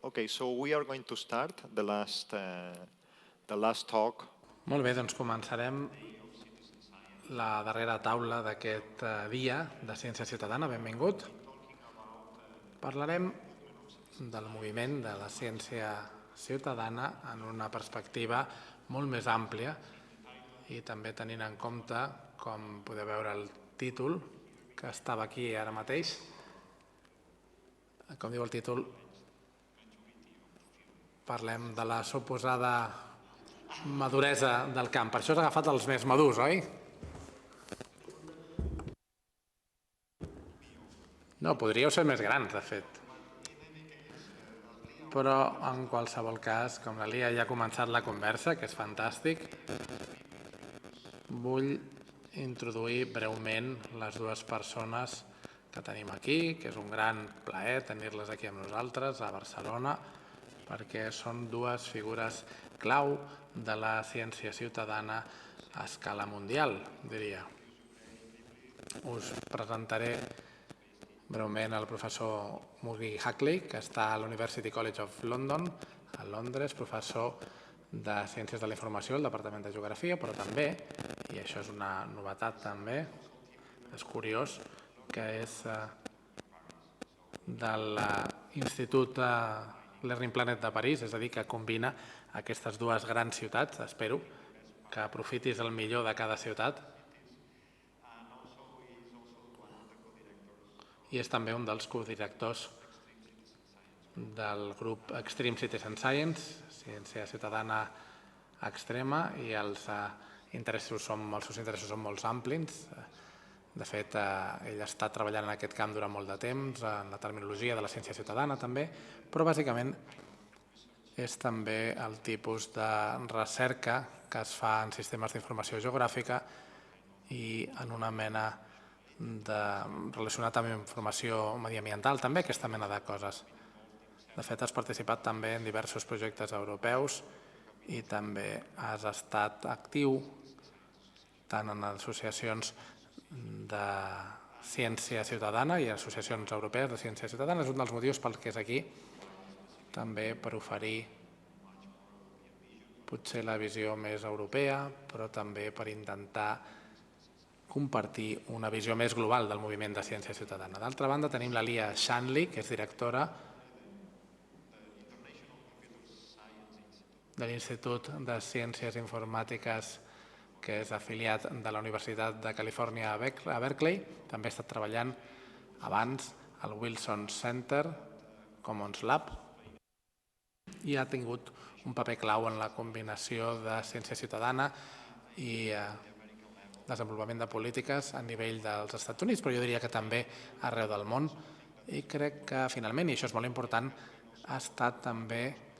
Okay, so we are going to start the last talk. Molt bé, doncs començarem la darrera taula d'aquest dia de Ciència Ciutadana. Benvingut. Parlarem del moviment de la ciència ciutadana en una perspectiva molt més àmplia i també tenint en compte, com podeu veure el títol, que estava aquí ara mateix. Com diu el títol, parlem de la suposada maduresa del camp. Per això has agafat els més madurs, oi? No, podríeu ser més grans, de fet. Però, en qualsevol cas, com la Lia ja ha començat la conversa, que és fantàstic, vull introduir breument les dues persones que tenim aquí, que és un gran plaer tenir-les aquí amb nosaltres, a Barcelona, perquè són dues figures clau de la ciència ciutadana a escala mundial, diria. Us presentaré breument el professor Murray Hackley, que està a l'University College of London, a Londres, professor de Ciències de la Informació al Departament de Geografia, però també, i això és una novetat també, és curiós, que és de l'Institut Learning Planet de París, és a dir, que combina aquestes dues grans ciutats. Espero que aprofitis el millor de cada ciutat. I és també un dels codirectors del grup Extreme Citizen Science, ciència ciutadana extrema, i els seus interessos són molt amplis. De fet, ell ha estat treballant en aquest camp durant molt de temps, en la terminologia de la ciència ciutadana també, però bàsicament és també el tipus de recerca que es fa en sistemes d'informació geogràfica i en una mena relacionat amb informació mediambiental també, aquesta mena de coses. De fet, has participat també en diversos projectes europeus i també has estat actiu tant en associacions de ciència ciutadana i associacions europees de ciència ciutadana. És un dels motius pel que és aquí, també per oferir potser la visió més europea, però també per intentar compartir una visió més global del moviment de ciència ciutadana. D'altra banda, tenim la Lia Shanley, que és directora de l'Institut de Ciències Informàtiques, que és afiliat de la Universitat de Califòrnia a Berkeley. També ha estat treballant abans al Wilson Center Commons Lab i ha tingut un paper clau en la combinació de ciència ciutadana i desenvolupament de polítiques a nivell dels Estats Units, però jo diria que també arreu del món. I crec que finalment, i això és molt important, ha estat també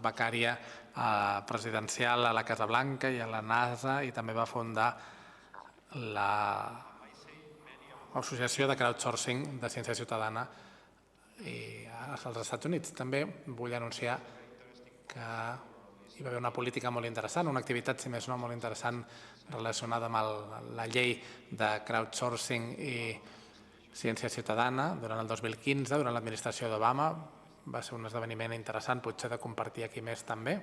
becària presidencial a la Casa Blanca i a la NASA, i també va fundar l'Associació de Crowdsourcing de Ciència Ciutadana als Estats Units. També vull anunciar que hi va haver una política molt interessant, una activitat, si més no, molt interessant relacionada amb la llei de crowdsourcing i ciència ciutadana durant el 2015, durant l'administració d'Obama. Va ser un esdeveniment interessant, potser de compartir aquí més també.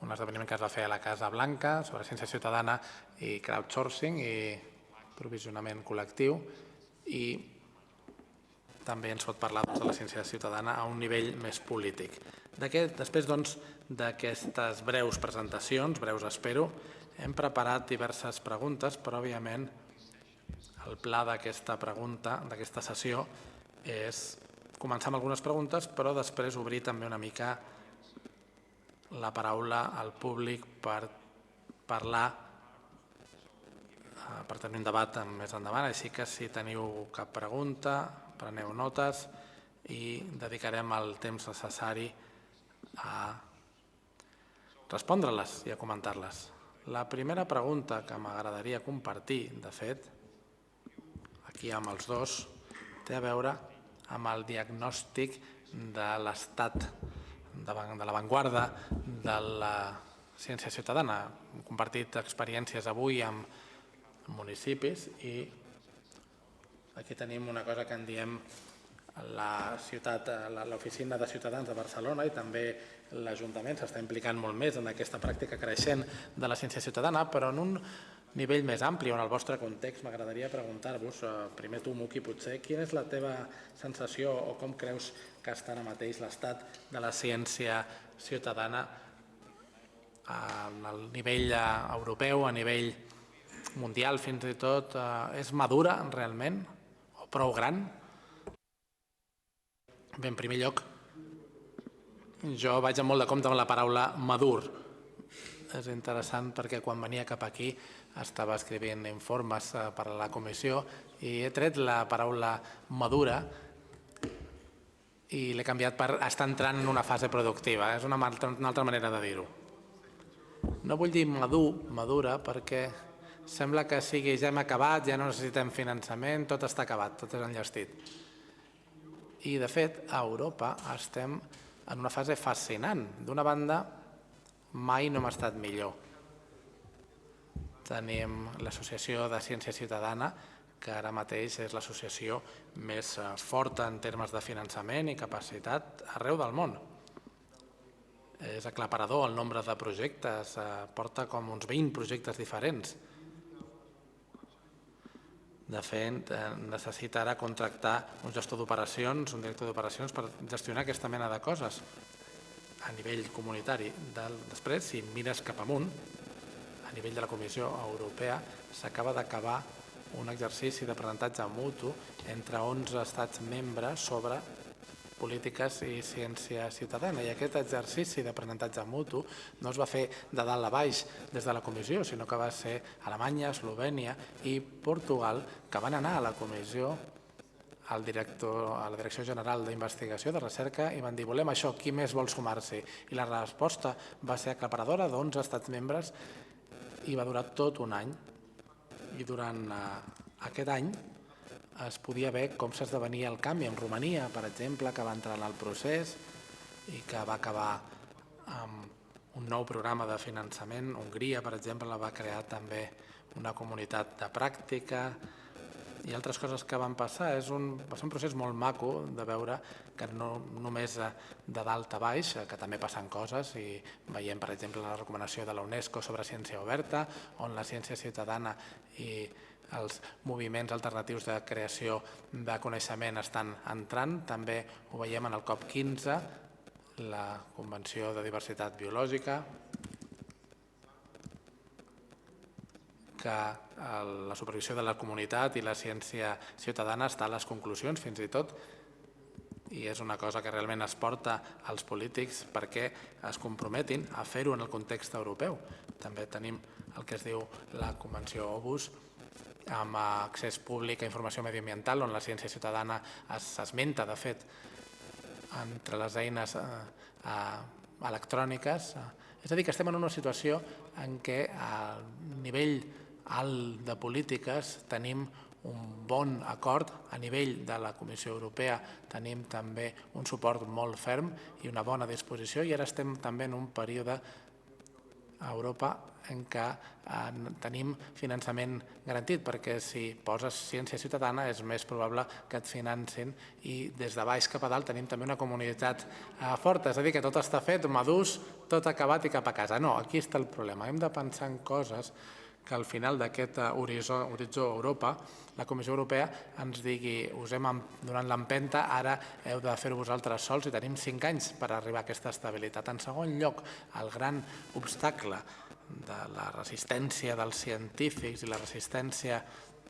Un esdeveniment que es va fer a la Casa Blanca sobre ciència ciutadana i crowdsourcing i provisionament col·lectiu, i també ens pot parlar de la ciència ciutadana a un nivell més polític. Després d'aquestes breus presentacions, breus espero, hem preparat diverses preguntes, però òbviament el pla d'aquesta sessió és començar amb algunes preguntes, però després obrir també una mica la paraula al públic per parlar, per tenir un debat més endavant. Així que si teniu cap pregunta, preneu notes i dedicarem el temps necessari a respondre-les i a comentar-les. La primera pregunta que m'agradaria compartir, de fet, aquí amb els dos, té a veure amb el diagnòstic de l'estat de l'avantguarda de la ciència ciutadana. Hem compartit experiències avui amb municipis i aquí tenim una cosa que en diem l'Oficina de Ciutadans de Barcelona i també l'Ajuntament s'està implicant molt més en aquesta pràctica creixent de la ciència ciutadana, però en un nivell més ampli o en el vostre context m'agradaria preguntar-vos, primer tu, Muki, potser, quina és la teva sensació o com creus que està ara mateix l'estat de la ciència ciutadana a nivell europeu, a nivell mundial fins i tot, és madura realment o prou gran? Bé, en primer lloc, jo vaig amb molt de compte amb la paraula madur. És interessant perquè quan venia cap aquí estava escrivint informes per a la comissió i he tret la paraula madura i l'he canviat per estar entrant en una fase productiva. És una altra manera de dir-ho. No vull dir madura, perquè sembla que sigui ja hem acabat, ja no necessitem finançament, tot està acabat, tot és enllestit. I, de fet, a Europa estem en una fase fascinant. D'una banda, mai no hem estat millor. Tenim l'Associació de Ciència Ciutadana, que ara mateix és l'associació més forta en termes de finançament i capacitat arreu del món. És aclaparador el nombre de projectes, porta com uns 20 projectes diferents. De fet, necessita ara contractar un gestor d'operacions, un director d'operacions per gestionar aquesta mena de coses a nivell comunitari. Després, si mires cap amunt, a nivell de la Comissió Europea, s'acaba d'acabar un exercici d'aprenentatge mutu entre 11 estats membres sobre polítiques i ciència ciutadana. I aquest exercici d'aprenentatge mutu no es va fer de dalt a baix des de la comissió, sinó que va ser Alemanya, Eslovènia i Portugal, que van anar a la comissió, a la Direcció General d'Investigació de Recerca, i van dir volem això, qui més vol sumar-s'hi? I la resposta va ser aclaparadora d'11 estats membres i va durar tot un any. I durant aquest any es podia veure com s'esdevenia el canvi en Romania, per exemple, que va entrar en el procés i que va acabar amb un nou programa de finançament. Hongria, per exemple, va crear també una comunitat de pràctica i altres coses que van passar. Va ser un procés molt maco de veure que no només de dalt a baix, que també passen coses, i veiem, per exemple, la recomanació de la UNESCO sobre ciència oberta, on la ciència ciutadana i els moviments alternatius de creació de coneixement estan entrant. També ho veiem en el COP15, la Convenció de Diversitat Biològica, que la supervisió de la comunitat i la ciència ciutadana està a les conclusions, fins i tot, i és una cosa que realment es porta als polítics perquè es comprometin a fer-ho en el context europeu. També tenim el que es diu la Convenció Obus, amb accés públic a informació mediambiental, on la ciència ciutadana s'esmenta, de fet, entre les eines electròniques. És a dir, que estem en una situació en què a nivell alt de polítiques tenim un bon acord, a nivell de la Comissió Europea tenim també un suport molt ferm i una bona disposició, i ara estem també en un període a Europa en què tenim finançament garantit, perquè si poses ciència ciutadana és més probable que et financin, i des de baix cap a dalt tenim també una comunitat forta. És a dir, que tot està fet, madurs, tot acabat i cap a casa. No, aquí està el problema. Hem de pensar en coses que al final d'aquest horitzó Europa, la Comissió Europea ens digui us hem donat l'empenta, ara heu de fer-ho vosaltres sols, i tenim 5 anys per arribar a aquesta estabilitat. En segon lloc, el gran obstacle de la resistència dels científics i la resistència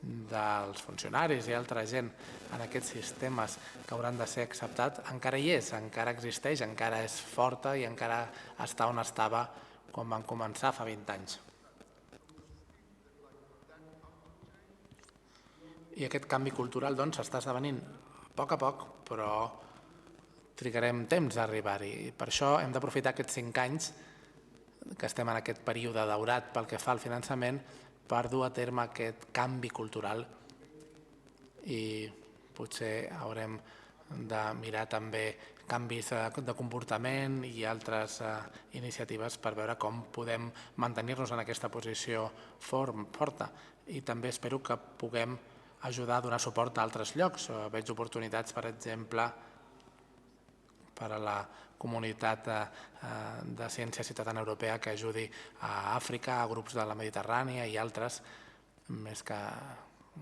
dels funcionaris i altra gent en aquests sistemes que hauran de ser acceptats encara hi és, encara existeix, encara és forta i encara està on estava quan van començar fa 20 anys. I aquest canvi cultural s'està esdevenint a poc, però trigarem temps a arribar-hi. Per això hem d'aprofitar aquests 5 anys que estem en aquest període daurat pel que fa al finançament per dur a terme aquest canvi cultural, i potser haurem de mirar també canvis de comportament i altres iniciatives per veure com podem mantenir-nos en aquesta posició forta. I també espero que puguem ajudar a donar suport a altres llocs. Veig oportunitats, per exemple, per a la comunitat de ciència ciutadana europea que ajudi a Àfrica, a grups de la Mediterrània i altres, més que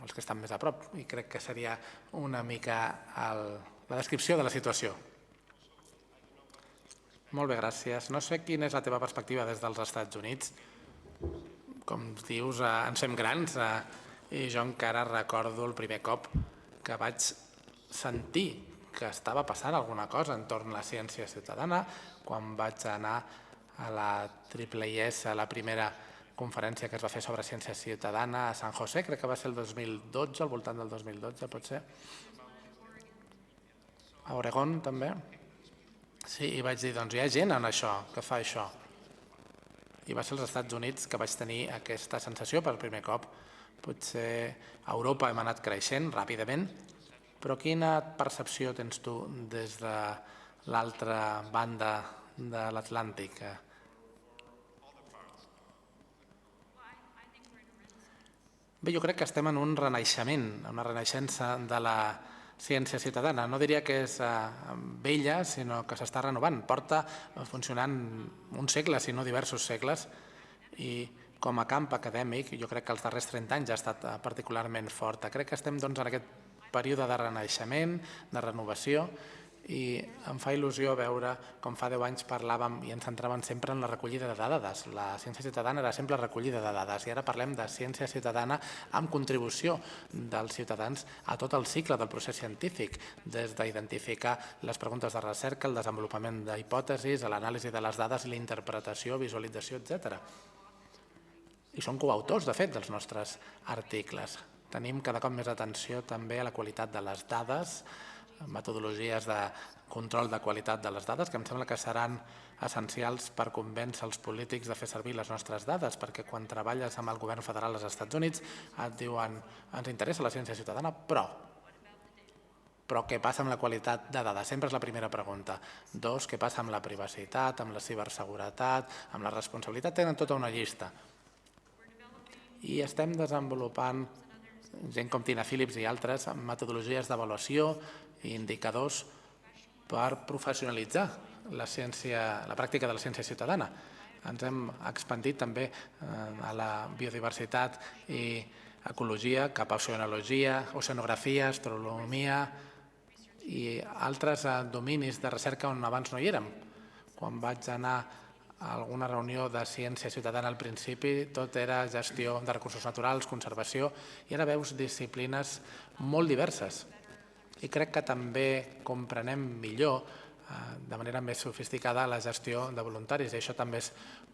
els que estan més a prop. I crec que seria una mica la descripció de la situació. Molt bé, gràcies. No sé quina és la teva perspectiva des dels Estats Units. Com dius, ens fem grans i jo encara recordo el primer cop que vaig sentir que estava passant alguna cosa entorn a la ciència ciutadana quan vaig anar a la IIIS, a la primera conferència que es va fer sobre ciència ciutadana a San José, crec que va ser el 2012, al voltant del 2012, pot ser. A Oregon, també. Sí, i vaig dir, doncs hi ha gent en això, que fa això. I va ser als Estats Units que vaig tenir aquesta sensació per primer cop. Potser a Europa hem anat creixent ràpidament, però quina percepció tens tu des de l'altra banda de l'Atlàntic? Bé, jo crec que estem en un renaixement, una renaixença de la ciència ciutadana. No diria que és vella, sinó que s'està renovant. Porta funcionant un segle, si no diversos segles, i com a camp acadèmic jo crec que els darrers 30 anys ha estat particularment forta. Crec que estem doncs, en aquest període de renaixement, de renovació, i em fa il·lusió veure com fa 10 anys parlàvem i ens centràvem sempre en la recollida de dades. La ciència ciutadana era sempre recollida de dades i ara parlem de ciència ciutadana amb contribució dels ciutadans a tot el cicle del procés científic, des d'identificar les preguntes de recerca, el desenvolupament d'hipòtesis, l'anàlisi de les dades, la interpretació, visualització, etc. I són coautors, de fet, dels nostres articles. Tenim cada cop més atenció també a la qualitat de les dades, metodologies de control de qualitat de les dades, que em sembla que seran essencials per convèncer els polítics de fer servir les nostres dades, perquè quan treballes amb el govern federal als Estats Units et diuen ens interessa la ciència ciutadana, però què passa amb la qualitat de dades? Sempre és la primera pregunta. 2, què passa amb la privacitat, amb la ciberseguretat, amb la responsabilitat? Tenen tota una llista. I estem desenvolupant, gent com Tina Phillips i altres, metodologies d'avaluació i indicadors per professionalitzar la pràctica de la ciència ciutadana. Ens hem expandit també a la biodiversitat i ecologia, cap a oceanografia, astronomia i altres dominis de recerca on abans no hi érem. Quan vaig anar a alguna reunió de ciència ciutadana al principi, tot era gestió de recursos naturals, conservació, i ara veus disciplines molt diverses. I crec que també comprenem millor, de manera més sofisticada, la gestió de voluntaris, i això també és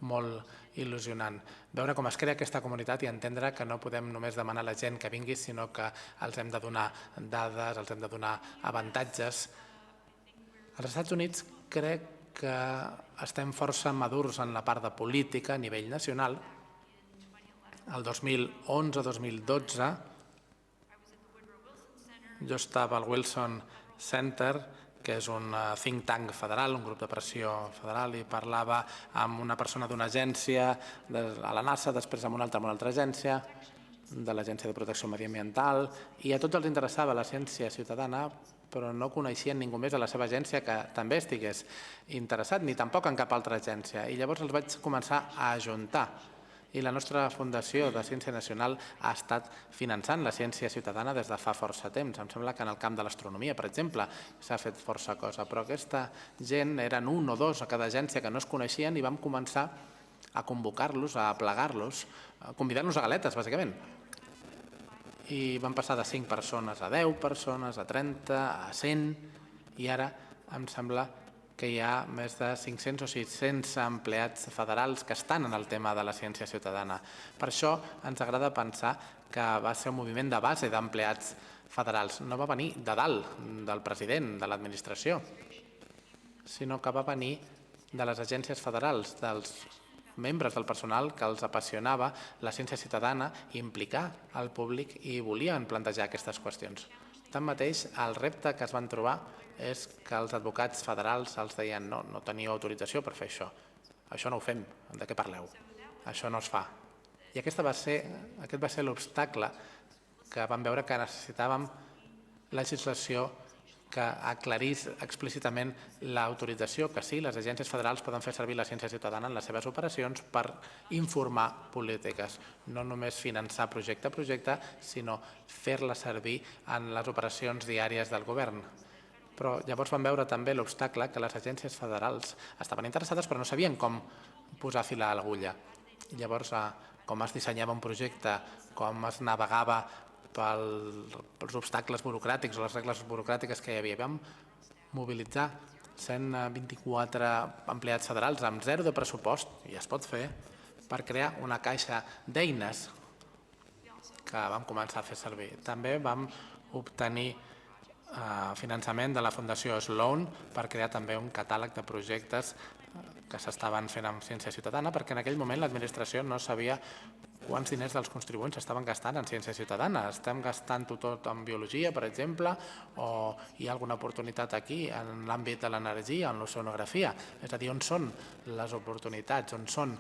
molt il·lusionant. Veure com es crea aquesta comunitat i entendre que no podem només demanar a la gent que vingui, sinó que els hem de donar dades, els hem de donar avantatges. Als Estats Units crec que estem força madurs en la part de política a nivell nacional. El 2011-2012 jo estava al Wilson Center, que és un think tank federal, un grup de pressió federal, i parlava amb una persona d'una agència, a la NASA, després amb una altra agència, de l'Agència de Protecció Mediambiental, i a tots els interessava la ciència ciutadana, però no coneixien ningú més a la seva agència que també estigués interessat, ni tampoc en cap altra agència. I llavors els vaig començar a ajuntar. I la nostra Fundació de Ciència Nacional ha estat finançant la ciència ciutadana des de fa força temps. Em sembla que en el camp de l'astronomia, per exemple, s'ha fet força cosa, però aquesta gent eren 1 o 2 a cada agència que no es coneixien i vam començar a convocar-los, a aplegar-los, a convidar-los a galetes, bàsicament. I van passar de 5 persones a 10 persones, a 30, a 100, i ara em sembla que hi ha més de 500 o 600 empleats federals que estan en el tema de la ciència ciutadana. Per això ens agrada pensar que va ser un moviment de base d'empleats federals. No va venir de dalt, del president, de l'administració, sinó que va venir de les agències federals, dels membres del personal que els apassionava la ciència ciutadana, implicar el públic i volien plantejar aquestes qüestions. Tanmateix, el repte que es van trobar és que els advocats federals els deien no teniu autorització per fer això. Això no ho fem, de què parleu? Això no es fa. I aquest va ser l'obstacle que vam veure que necessitàvem legislació que aclarís explícitament l'autorització que sí, les agències federals poden fer servir la ciència ciutadana en les seves operacions per informar polítiques, no només finançar projecte a projecte, sinó fer-la servir en les operacions diàries del govern. Però llavors vam veure també l'obstacle que les agències federals estaven interessades però no sabien com posar fil a l'agulla. Llavors, com es dissenyava un projecte, com es navegava pels obstacles burocràtics o les regles burocràtiques que hi havia. Vam mobilitzar 124 empleats federals amb 0 de pressupost, i es pot fer, per crear una caixa d'eines que vam començar a fer servir. També vam obtenir finançament de la Fundació Sloan per crear també un catàleg de projectes que s'estaven fent amb ciència ciutadana, perquè en aquell moment l'administració no sabia quants diners dels contribuents estaven gastant en ciència ciutadana. Estem gastant-ho tot en biologia, per exemple, o hi ha alguna oportunitat aquí en l'àmbit de l'energia, en l'oceanografia. És a dir, on són les oportunitats, on són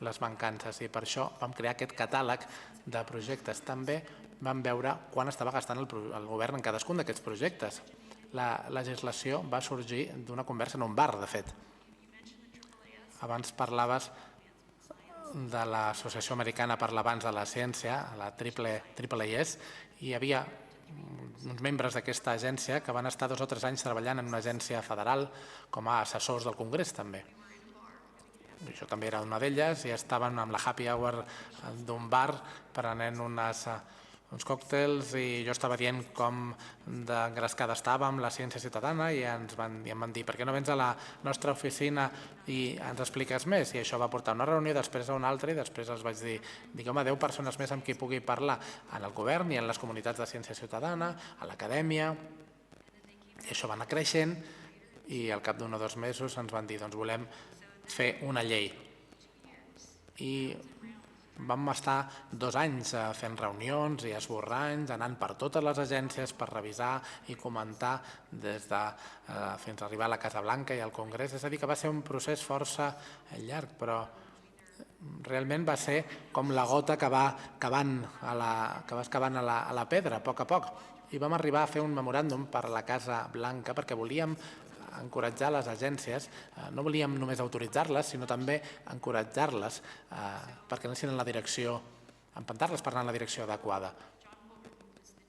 les mancances, i per això vam crear aquest catàleg de projectes. També vam veure quan estava gastant el govern en cadascun d'aquests projectes. La legislació va sorgir d'una conversa en un bar, de fet. Abans parlaves de l'Associació Americana per l'Avanç de la Ciència, la AAAS, i hi havia uns membres d'aquesta agència que van estar 2 o 3 anys treballant en una agència federal com a assessors del Congrés, també. Jo també era una d'elles i estaven amb la happy hour d'un bar prenent uns còctels i jo estava dient com d'engrescada estàvem la ciència ciutadana i em van dir per què no vens a la nostra oficina i ens expliques més, i això va portar una reunió, després a una altra, i després els vaig dir home, 10 persones més amb qui pugui parlar en el govern i en les comunitats de ciència ciutadana, a l'acadèmia, i això va anar creixent, i al cap d'1 o 2 mesos ens van dir doncs volem fer una llei. I vam estar 2 anys fent reunions i esborranys, anant per totes les agències per revisar i comentar fins a arribar a la Casa Blanca i al Congrés. És a dir, que va ser un procés força llarg, però realment va ser com la gota que va excavant a la pedra, a poc, i vam arribar a fer un memoràndum per a la Casa Blanca perquè volíem encoratjar les agències, no volíem només autoritzar-les, sinó també encoratjar-les perquè anessin en la direcció, empentar-les per anar en la direcció adequada.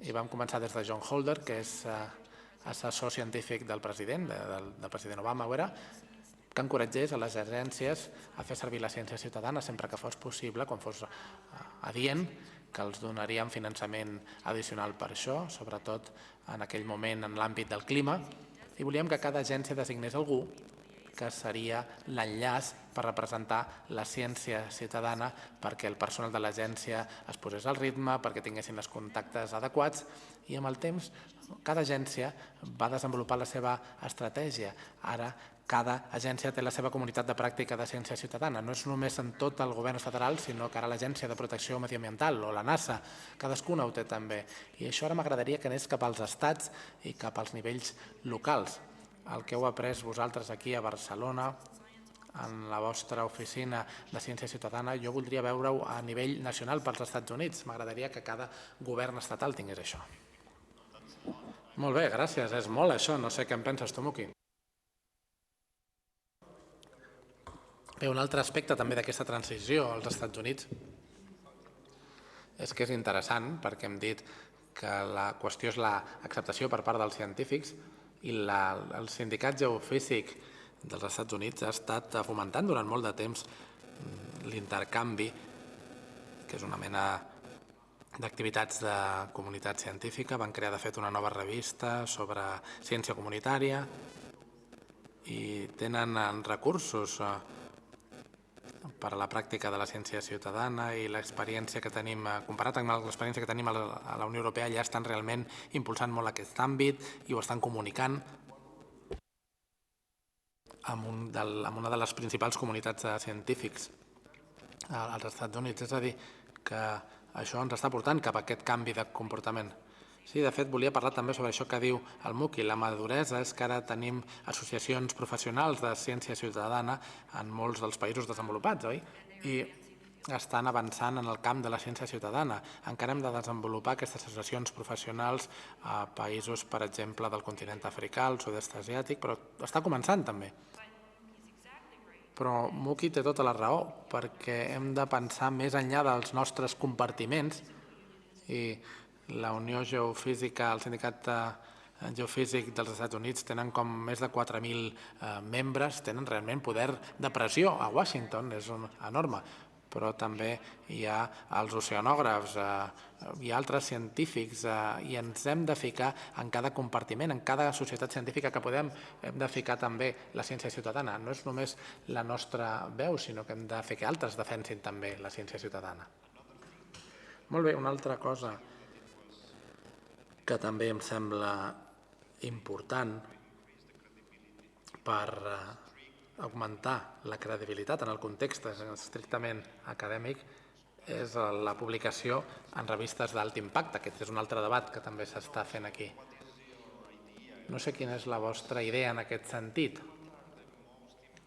I vam començar des de John Holder, que és assessor científic del president Obama, que encoratgés a les agències a fer servir la ciència ciutadana sempre que fos possible, quan fos adient, que els donaríem finançament addicional per això, sobretot en aquell moment en l'àmbit del clima, i volíem que cada agència designés algú que seria l'enllaç per representar la ciència ciutadana perquè el personal de l'agència es posés al ritme, perquè tinguessin els contactes adequats, i amb el temps cada agència va desenvolupar la seva estratègia. Ara cada agència té la seva comunitat de pràctica de ciència ciutadana. No és només en tot el govern federal, sinó que ara l'Agència de Protecció Mediambiental o la NASA, cadascuna ho té també. I això ara m'agradaria que anés cap als estats i cap als nivells locals. El que heu après vosaltres aquí a Barcelona, en la vostra oficina de ciència ciutadana, jo voldria veure-ho a nivell nacional pels Estats Units. M'agradaria que cada govern estatal tingués això. Molt bé, gràcies. És molt això. No sé què en penses tu, Muki. Bé, un altre aspecte també d'aquesta transició als Estats Units és que és interessant perquè hem dit que la qüestió és l'acceptació per part dels científics i el sindicat geofísic dels Estats Units ha estat fomentant durant molt de temps l'intercanvi, que és una mena d'activitats de comunitat científica. Van crear, de fet, una nova revista sobre ciència comunitària i tenen recursos per a la pràctica de la ciència ciutadana, i l'experiència que tenim, comparat amb l'experiència que tenim a la Unió Europea, ja estan realment impulsant molt aquest àmbit i ho estan comunicant amb una de les principals comunitats de científics als Estats Units. És a dir, que això ens està portant cap a aquest canvi de comportament. Sí, de fet, volia parlar també sobre això que diu el Muki. La maduresa és que ara tenim associacions professionals de ciència ciutadana en molts dels països desenvolupats, oi? I estan avançant en el camp de la ciència ciutadana. Encara hem de desenvolupar aquestes associacions professionals a països, per exemple, del continent africà, el sud-est asiàtic, però està començant també. Però Muki té tota la raó, perquè hem de pensar més enllà dels nostres compartiments i la Unió Geofísica, el Sindicat Geofísic dels Estats Units tenen com més de 4.000 membres, tenen realment poder de pressió a Washington, és enorme, però també hi ha els oceanògrafs i altres científics i ens hem de ficar en cada compartiment, en cada societat científica que podem, hem de ficar també la ciència ciutadana. No és només la nostra veu, sinó que hem de fer que altres defensin també la ciència ciutadana. Molt bé, una altra cosa que també em sembla important per augmentar la credibilitat en el context estrictament acadèmic és la publicació en revistes d'alt impacte. Aquest és un altre debat que també s'està fent aquí. No sé quina és la vostra idea en aquest sentit.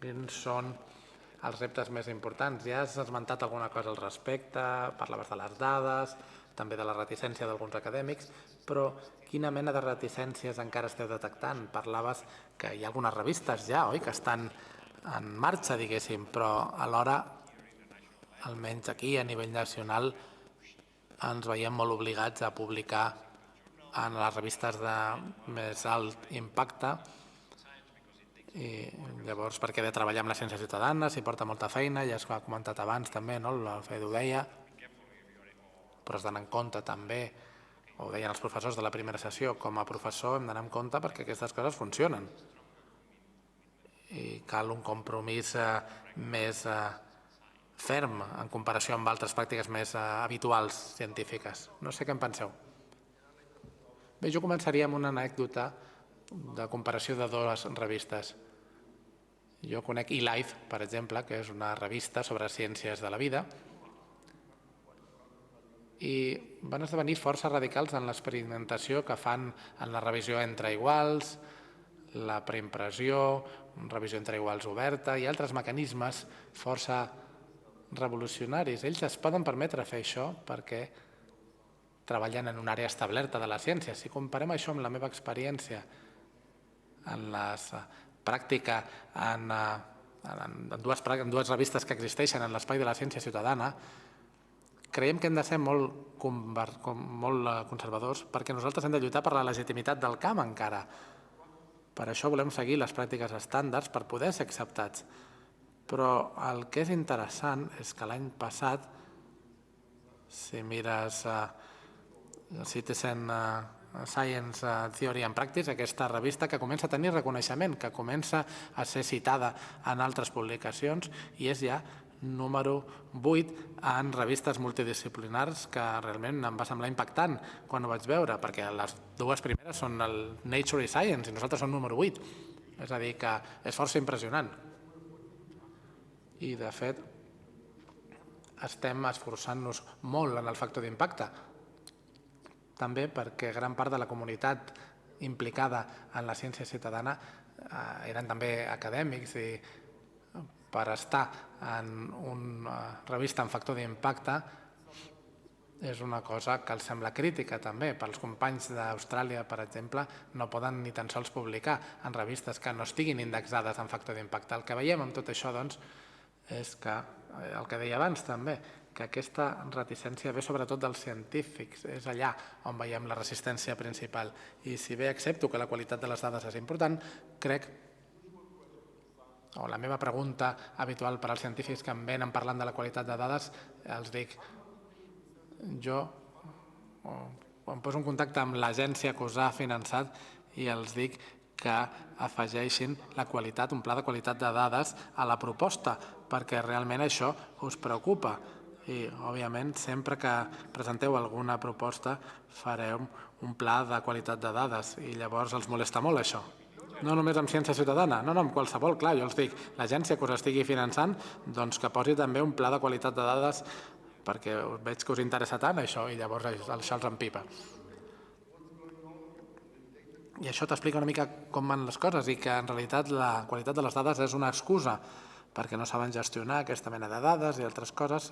Quins són els reptes més importants? Ja has esmentat alguna cosa al respecte, parlaves de les dades, també de la reticència d'alguns acadèmics, però quina mena de reticències encara esteu detectant? Parlaves que hi ha algunes revistes ja, oi?, que estan en marxa, diguéssim, però alhora, almenys aquí a nivell nacional, ens veiem molt obligats a publicar en les revistes de més alt impacte. I llavors, perquè he de treballar amb la ciència ciutadana, s'hi porta molta feina, ja s'ha comentat abans també, no? El Fede ho deia, però has d'anar en compte també, ho deien els professors de la primera sessió, com a professor hem d'anar en compte perquè aquestes coses funcionen. I cal un compromís més ferm en comparació amb altres pràctiques més habituals científiques. No sé què en penseu. Bé, jo començaria amb una anècdota de comparació de dues revistes. Jo conec eLife, per exemple, que és una revista sobre ciències de la vida, i van esdevenir força radicals en l'experimentació que fan en la revisió entre iguals, la preimpressió, revisió entre iguals oberta i altres mecanismes força revolucionaris. Ells es poden permetre fer això perquè treballen en una àrea establerta de la ciència. Si comparem això amb la meva experiència en la pràctica en dues revistes que existeixen en l'espai de la ciència ciutadana, creiem que hem de ser molt conservadors perquè nosaltres hem de lluitar per la legitimitat del camp encara. Per això volem seguir les pràctiques estàndards per poder ser acceptats. Però el que és interessant és que l'any passat, si mires Citizen Science Theory and Practice, aquesta revista que comença a tenir reconeixement, que comença a ser citada en altres publicacions i és ja número 8 en revistes multidisciplinars, que realment em va semblar impactant quan ho vaig veure, perquè les dues primeres són el Nature i Science i nosaltres som número 8. És a dir, que és força impressionant. I, de fet, estem esforçant-nos molt en el factor d'impacte, també perquè gran part de la comunitat implicada en la ciència ciutadana eren també acadèmics i per estar en una revista amb factor d'impacte és una cosa que els sembla crítica també. Pels companys d'Austràlia, per exemple, no poden ni tan sols publicar en revistes que no estiguin indexades en factor d'impacte. El que veiem amb tot això, doncs, és que, el que deia abans també, que aquesta reticència ve sobretot dels científics, és allà on veiem la resistència principal. I si bé accepto que la qualitat de les dades és important, crec, o la meva pregunta habitual per als científics que em venen parlant de la qualitat de dades, els dic, jo em poso en contacte amb l'agència que us ha finançat i els dic que afegeixin la qualitat, un pla de qualitat de dades a la proposta, perquè realment això us preocupa. I, òbviament, sempre que presenteu alguna proposta fareu un pla de qualitat de dades i llavors els molesta molt això. No només amb ciència ciutadana, no, amb qualsevol, clar, jo els dic, l'agència que us estigui finançant, doncs que posi també un pla de qualitat de dades perquè veig que us interessa tant això i llavors això els empipa. I això t'explica una mica com van les coses i que en realitat la qualitat de les dades és una excusa perquè no saben gestionar aquesta mena de dades i altres coses.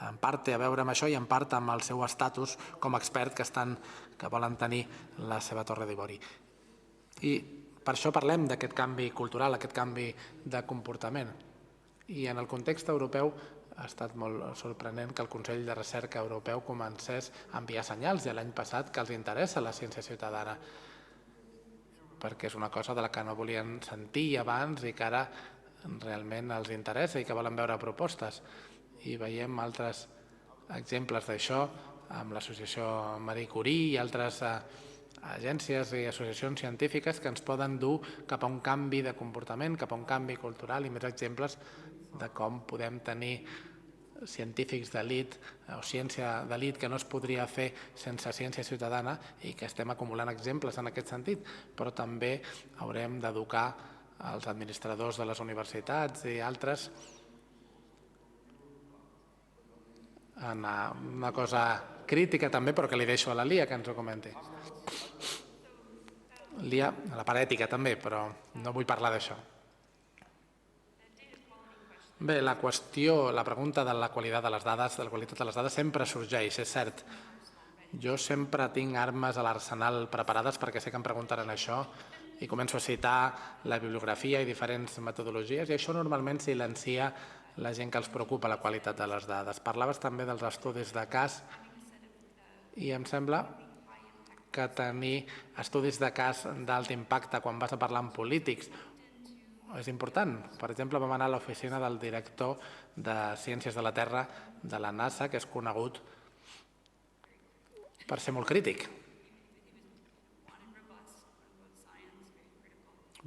En part té a veure amb això i en part amb el seu estatus com a expert que volen tenir la seva torre d'ivori. I per això parlem d'aquest canvi cultural, aquest canvi de comportament. I en el context europeu ha estat molt sorprenent que el Consell de Recerca Europeu comencés a enviar senyals ja l'any passat que els interessa la ciència ciutadana, perquè és una cosa de la que no volien sentir abans i que ara realment els interessa i que volen veure propostes. I veiem altres exemples d'això amb l'associació Marie Curie i altres agències i associacions científiques que ens poden dur cap a un canvi de comportament, cap a un canvi cultural i més exemples de com podem tenir científics d'elit o ciència d'elit que no es podria fer sense ciència ciutadana i que estem acumulant exemples en aquest sentit, però també haurem d'educar els administradors de les universitats i altres en una cosa crítica també, però que li deixo a la Lia que ens ho comenti. Lia, a la part ètica també, però no vull parlar d'això. Bé, la pregunta de la qualitat de les dades, sempre sorgeix, és cert. Jo sempre tinc armes a l'arsenal preparades perquè sé que em preguntaran això i començo a citar la bibliografia i diferents metodologies i això normalment silencia la gent que els preocupa la qualitat de les dades. Parlaves també dels estudis de cas i em sembla que tenir estudis de cas d'alt impacte quan vas a parlar amb polítics és important. Per exemple, vam anar a l'oficina del director de Ciències de la Terra de la NASA, que és conegut per ser molt crític.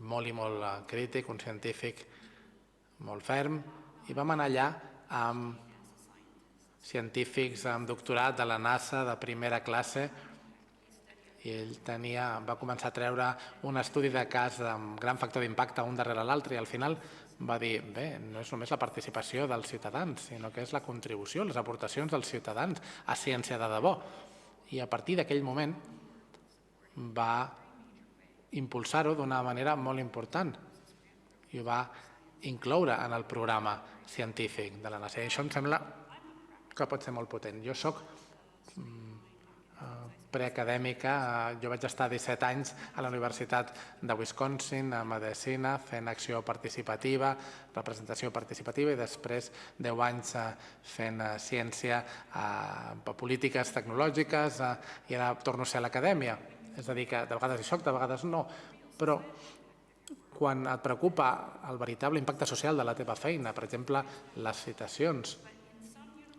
Molt i molt crític, un científic molt ferm. I vam anar allà amb científics amb doctorat de la NASA de primera classe i ell va començar a treure un estudi de cas amb gran factor d'impacte un darrere l'altre i al final va dir, bé, no és només la participació dels ciutadans, sinó que és la contribució, les aportacions dels ciutadans a ciència de debò. I a partir d'aquell moment va impulsar-ho d'una manera molt important i ho va incloure en el programa científic de la NASA. I això em sembla que pot ser molt potent. Jo soc preacadèmica, jo vaig estar 17 anys a la Universitat de Wisconsin, a Medicina, fent acció participativa, representació participativa i després 10 anys fent ciència, polítiques tecnològiques i ara torno a ser a l'acadèmia. És a dir, que de vegades hi soc, de vegades no, però quan et preocupa el veritable impacte social de la teva feina, per exemple, les citacions,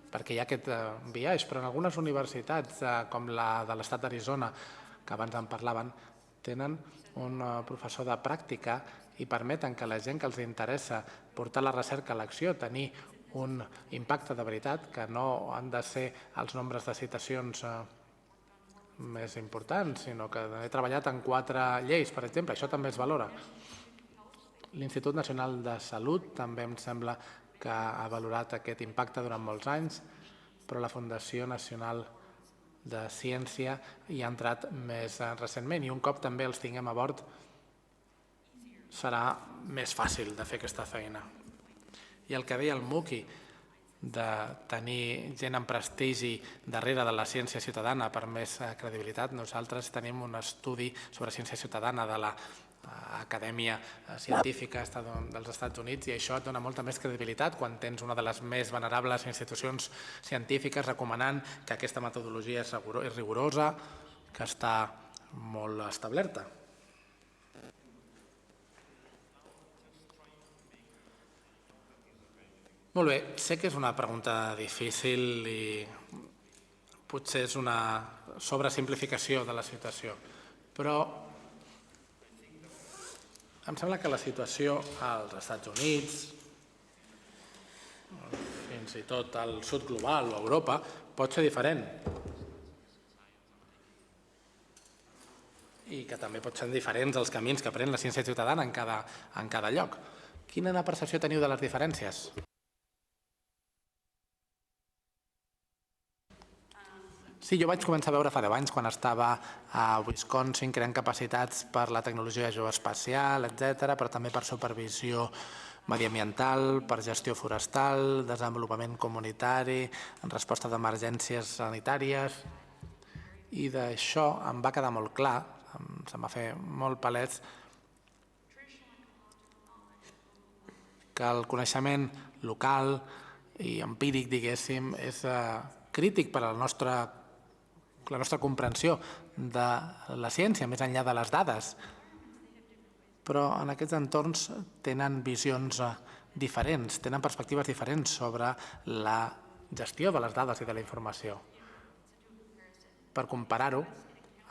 perquè hi ha aquest biaix, però en algunes universitats, com la de l'estat d'Arizona, que abans en parlaven, tenen un professor de pràctica i permeten que la gent que els interessa portar la recerca a l'acció, tenir un impacte de veritat, que no han de ser els nombres de citacions més importants, sinó que he treballat en 4 lleis, per exemple, això també es valora. L'Institut Nacional de Salut també em sembla que ha valorat aquest impacte durant molts anys, però la Fundació Nacional de Ciència hi ha entrat més recentment i un cop també els tinguem a bord serà més fàcil de fer aquesta feina. I el que deia el Muki, de tenir gent amb prestigi darrere de la ciència ciutadana per més credibilitat, nosaltres tenim un estudi sobre ciència ciutadana de la Acadèmia Científica dels Estats Units i això et dona molta més credibilitat quan tens una de les més venerables institucions científiques recomanant que aquesta metodologia és rigorosa, que està molt establerta. Molt bé, sé que és una pregunta difícil i potser és una sobresimplificació de la situació, però em sembla que la situació als Estats Units, fins i tot al sud global o a Europa, pot ser diferent. I que també pot ser diferents els camins que pren la ciència ciutadana en cada lloc. Quina percepció teniu de les diferències? Sí, jo vaig començar a veure fa 10 anys, quan estava a Wisconsin, creant capacitats per la tecnologia geoespacial, etc., però també per supervisió mediambiental, per gestió forestal, desenvolupament comunitari, en resposta d'emergències sanitàries. I d'això em va quedar molt clar, se'm va fer molt palès, que el coneixement local i empíric, diguéssim, és crític per a la nostra comprensió de la ciència, més enllà de les dades. Però en aquests entorns tenen visions diferents, tenen perspectives diferents sobre la gestió de les dades i de la informació. Per comparar-ho,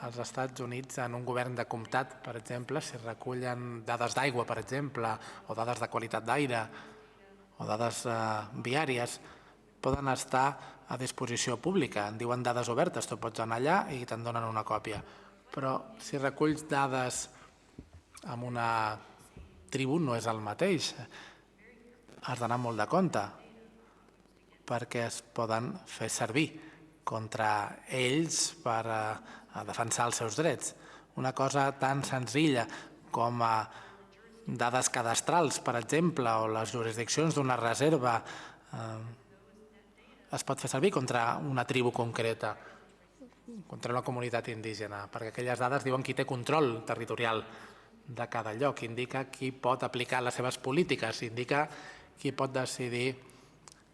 als Estats Units, en un govern de comtat, per exemple, si recullen dades d'aigua, per exemple, o dades de qualitat d'aire, o dades viàries, poden estar a disposició pública. En diuen dades obertes, tu pots anar allà i te'n donen una còpia. Però si reculls dades amb una tribu no és el mateix. Has d'anar molt de compte, perquè es poden fer servir contra ells per defensar els seus drets. Una cosa tan senzilla com dades cadastrals, per exemple, o les jurisdiccions d'una reserva es pot fer servir contra una tribu concreta, contra una comunitat indígena, perquè aquelles dades diuen qui té control territorial de cada lloc, indica qui pot aplicar les seves polítiques, indica qui pot decidir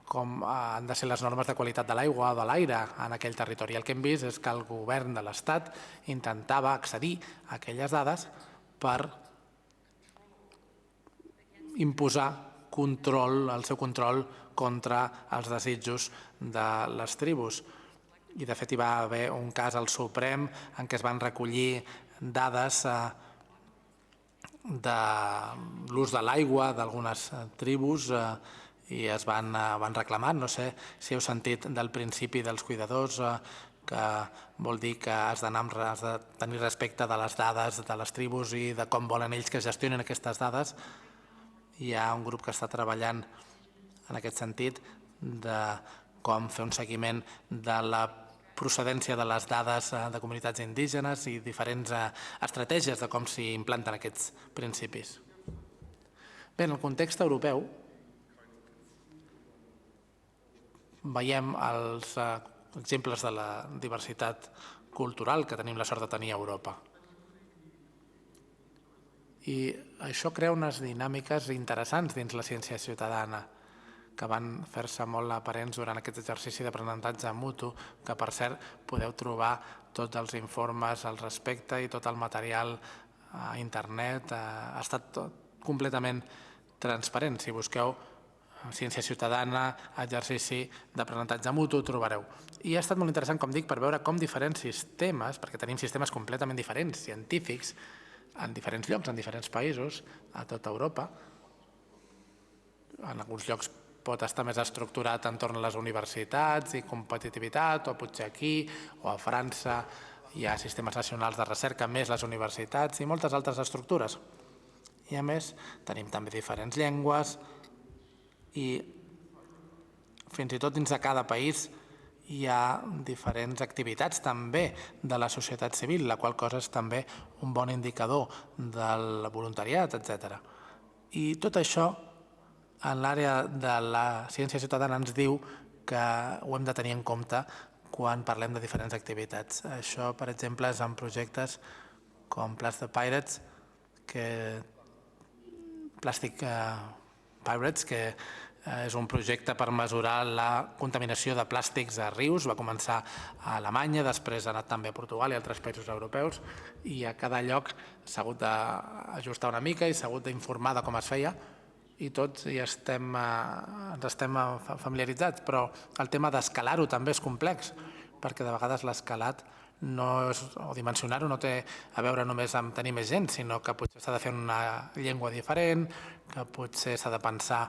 com han de ser les normes de qualitat de l'aigua o de l'aire en aquell territori. El que hem vist és que el govern de l'Estat intentava accedir a aquelles dades per imposar el seu control contra els desitjos de les tribus. I de fet hi va haver un cas al Suprem en què es van recollir dades de l'ús de l'aigua d'algunes tribus i es van reclamar. No sé si heu sentit del principi dels cuidadors, que vol dir que has de tenir respecte de les dades de les tribus i de com volen ells que es gestionen aquestes dades. Hi ha un grup que està treballant en aquest sentit de com fer un seguiment de la procedència de les dades de comunitats indígenes i diferents estratègies de com s'hi implanten aquests principis. Bé, en el context europeu veiem els exemples de la diversitat cultural que tenim la sort de tenir a Europa. I això crea unes dinàmiques interessants dins la ciència ciutadana, que van fer-se molt aparents durant aquest exercici d'aprenentatge mutu, que per cert podeu trobar tots els informes al respecte i tot el material a internet. Ha estat tot completament transparent. Si busqueu ciència ciutadana, exercici d'aprenentatge mutu, ho trobareu. I ha estat molt interessant, com dic, per veure com diferents sistemes, perquè tenim sistemes completament diferents, científics, en diferents llocs, en diferents països, a tota Europa. En alguns llocs pot estar més estructurat entorn a les universitats i competitivitat, o potser aquí, o a França hi ha sistemes nacionals de recerca més les universitats i moltes altres estructures. I a més tenim també diferents llengües i fins i tot dins de cada país hi ha diferents activitats també de la societat civil, la qual cosa és també un bon indicador del voluntariat, etc. I tot això en l'àrea de la ciència ciutadana ens diu que ho hem de tenir en compte quan parlem de diferents activitats. Això, per exemple, és en projectes com Plastic Pirates, que és un projecte per mesurar la contaminació de plàstics a rius. Va començar a Alemanya, després ha anat també a Portugal i altres països europeus, i a cada lloc s'ha hagut d'ajustar una mica i s'ha hagut d'informar de com es feia, i tots ens estem familiaritzats, però el tema d'escalar-ho també és complex, perquè de vegades l'escalat o dimensionar-ho no té a veure només amb tenir més gent, sinó que potser s'ha de fer una llengua diferent, que potser s'ha de pensar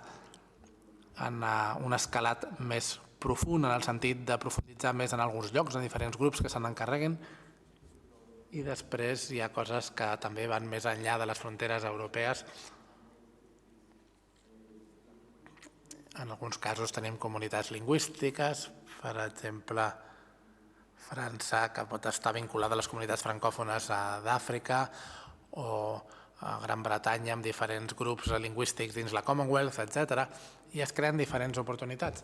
en un escalat més profund, en el sentit de profunditzar més en alguns llocs, en diferents grups que se n'encarreguin, i després hi ha coses que també van més enllà de les fronteres europees. En alguns casos tenim comunitats lingüístiques, per exemple, França, que pot estar vinculada a les comunitats francòfones d'Àfrica, o a Gran Bretanya amb diferents grups lingüístics dins la Commonwealth, etc. I es creen diferents oportunitats.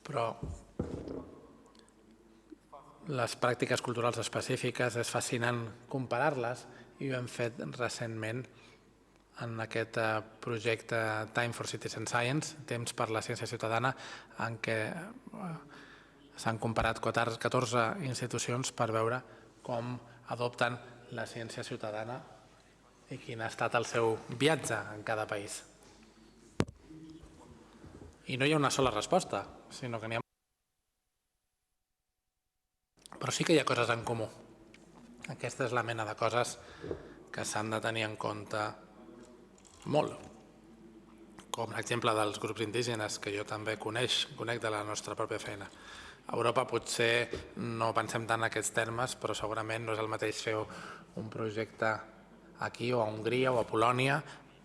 Però les pràctiques culturals específiques és fascinant comparar-les i ho hem fet recentment en aquest projecte Time for Citizen Science, Temps per la Ciència Ciutadana, en què s'han comparat 14 institucions per veure com adopten la ciència ciutadana i quin ha estat el seu viatge en cada país. I no hi ha una sola resposta, sinó que n'hi ha... Però sí que hi ha coses en comú. Aquesta és la mena de coses que s'han de tenir en compte molt. Com l'exemple dels grups indígenes, que jo també conec de la nostra pròpia feina. A Europa potser no pensem tant en aquests termes, però segurament no és el mateix fer un projecte aquí o a Hongria o a Polònia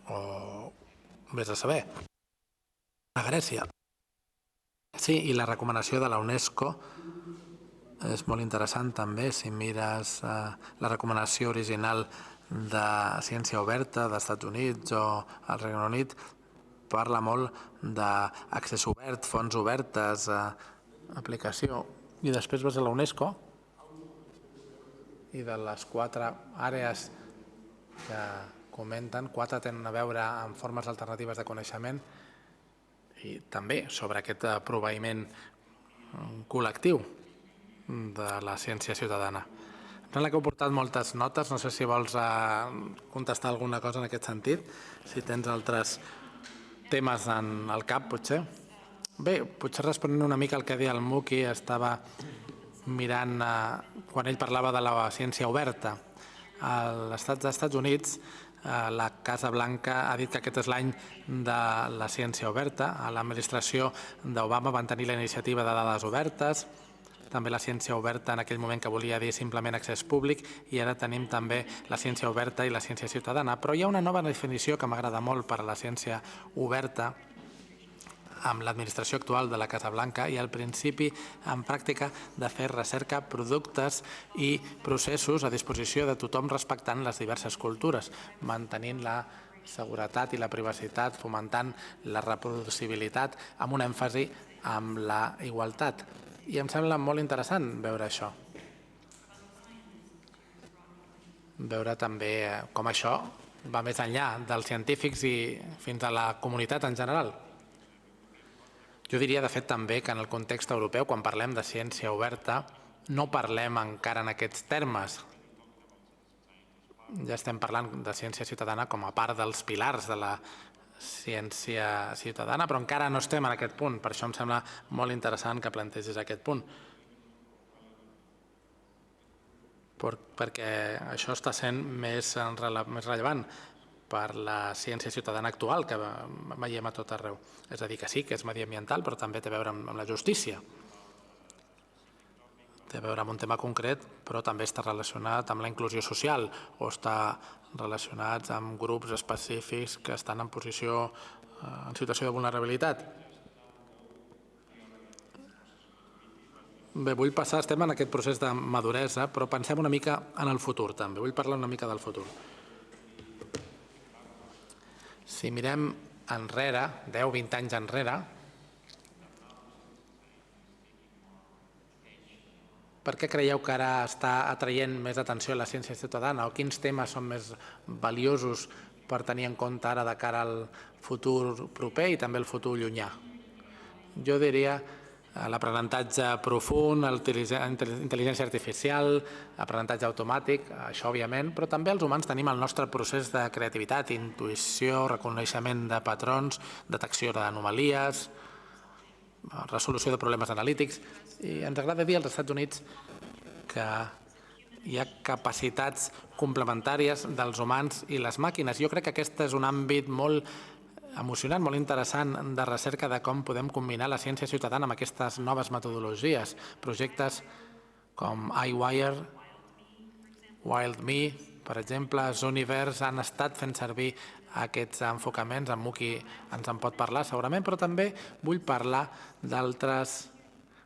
o vés a saber, a Grècia. Sí, i la recomanació de la UNESCO és molt interessant també. Si mires la recomanació original de Ciència Oberta dels Estats Units o el Regne Unit, parla molt d'accés obert, fonts obertes, aplicació. I després vas a la UNESCO i de les 4 àrees que comenten, 4 tenen a veure amb formes alternatives de coneixement i també sobre aquest proveïment col·lectiu de la ciència ciutadana. Em sembla que heu portat moltes notes, no sé si vols contestar alguna cosa en aquest sentit, si tens altres temes en el cap, potser. Bé, potser responent una mica al que deia el Muki, estava mirant quan ell parlava de la ciència oberta. Als Estats Units, la Casa Blanca ha dit que aquest és l'any de la ciència oberta. A l'administració d'Obama van tenir la iniciativa de dades obertes, també la ciència oberta en aquell moment que volia dir simplement accés públic, i ara tenim també la ciència oberta i la ciència ciutadana. Però hi ha una nova definició que m'agrada molt per a la ciència oberta amb l'administració actual de la Casa Blanca i al principi en pràctica de fer recerca, productes i processos a disposició de tothom respectant les diverses cultures, mantenint la seguretat i la privacitat, fomentant la reproducibilitat amb un èmfasi amb la igualtat. I em sembla molt interessant veure això. Veure també com això va més enllà dels científics i fins a la comunitat en general. Jo diria, de fet, també que en el context europeu, quan parlem de ciència oberta, no parlem encara en aquests termes. Ja estem parlant de ciència ciutadana com a part dels pilars de la ciència ciutadana, però encara no estem en aquest punt. Per això em sembla molt interessant que plantegis aquest punt. Perquè això està sent més rellevant per la ciència ciutadana actual que veiem a tot arreu. És a dir, que sí, que és mediambiental, però també té a veure amb la justícia. Té a veure amb un tema concret, però també està relacionat amb la inclusió social o està relacionat amb grups específics que estan en situació de vulnerabilitat. Bé, vull passar, estem en aquest procés de maduresa, però pensem una mica en el futur també. Vull parlar una mica del futur. Si mirem enrere, 10-20 anys enrere, per què creieu que ara està atraient més atenció a la ciència ciutadana o quins temes són més valiosos per tenir en compte ara de cara al futur proper i també al futur llunyà? Jo diria l'aprenentatge profund, intel·ligència artificial, aprenentatge automàtic, això òbviament, però també els humans tenim el nostre procés de creativitat, intuïció, reconeixement de patrons, detecció d'anomalies, resolució de problemes analítics. I ens agrada dir als Estats Units que hi ha capacitats complementàries dels humans i les màquines. Jo crec que aquest és un àmbit molt emocionant, molt interessant de recerca de com podem combinar la ciència ciutadana amb aquestes noves metodologies. Projectes com iWire, WildMe, per exemple, Zooniverse, han estat fent servir aquests enfocaments. En Muki ens en pot parlar segurament, però també vull parlar d'altres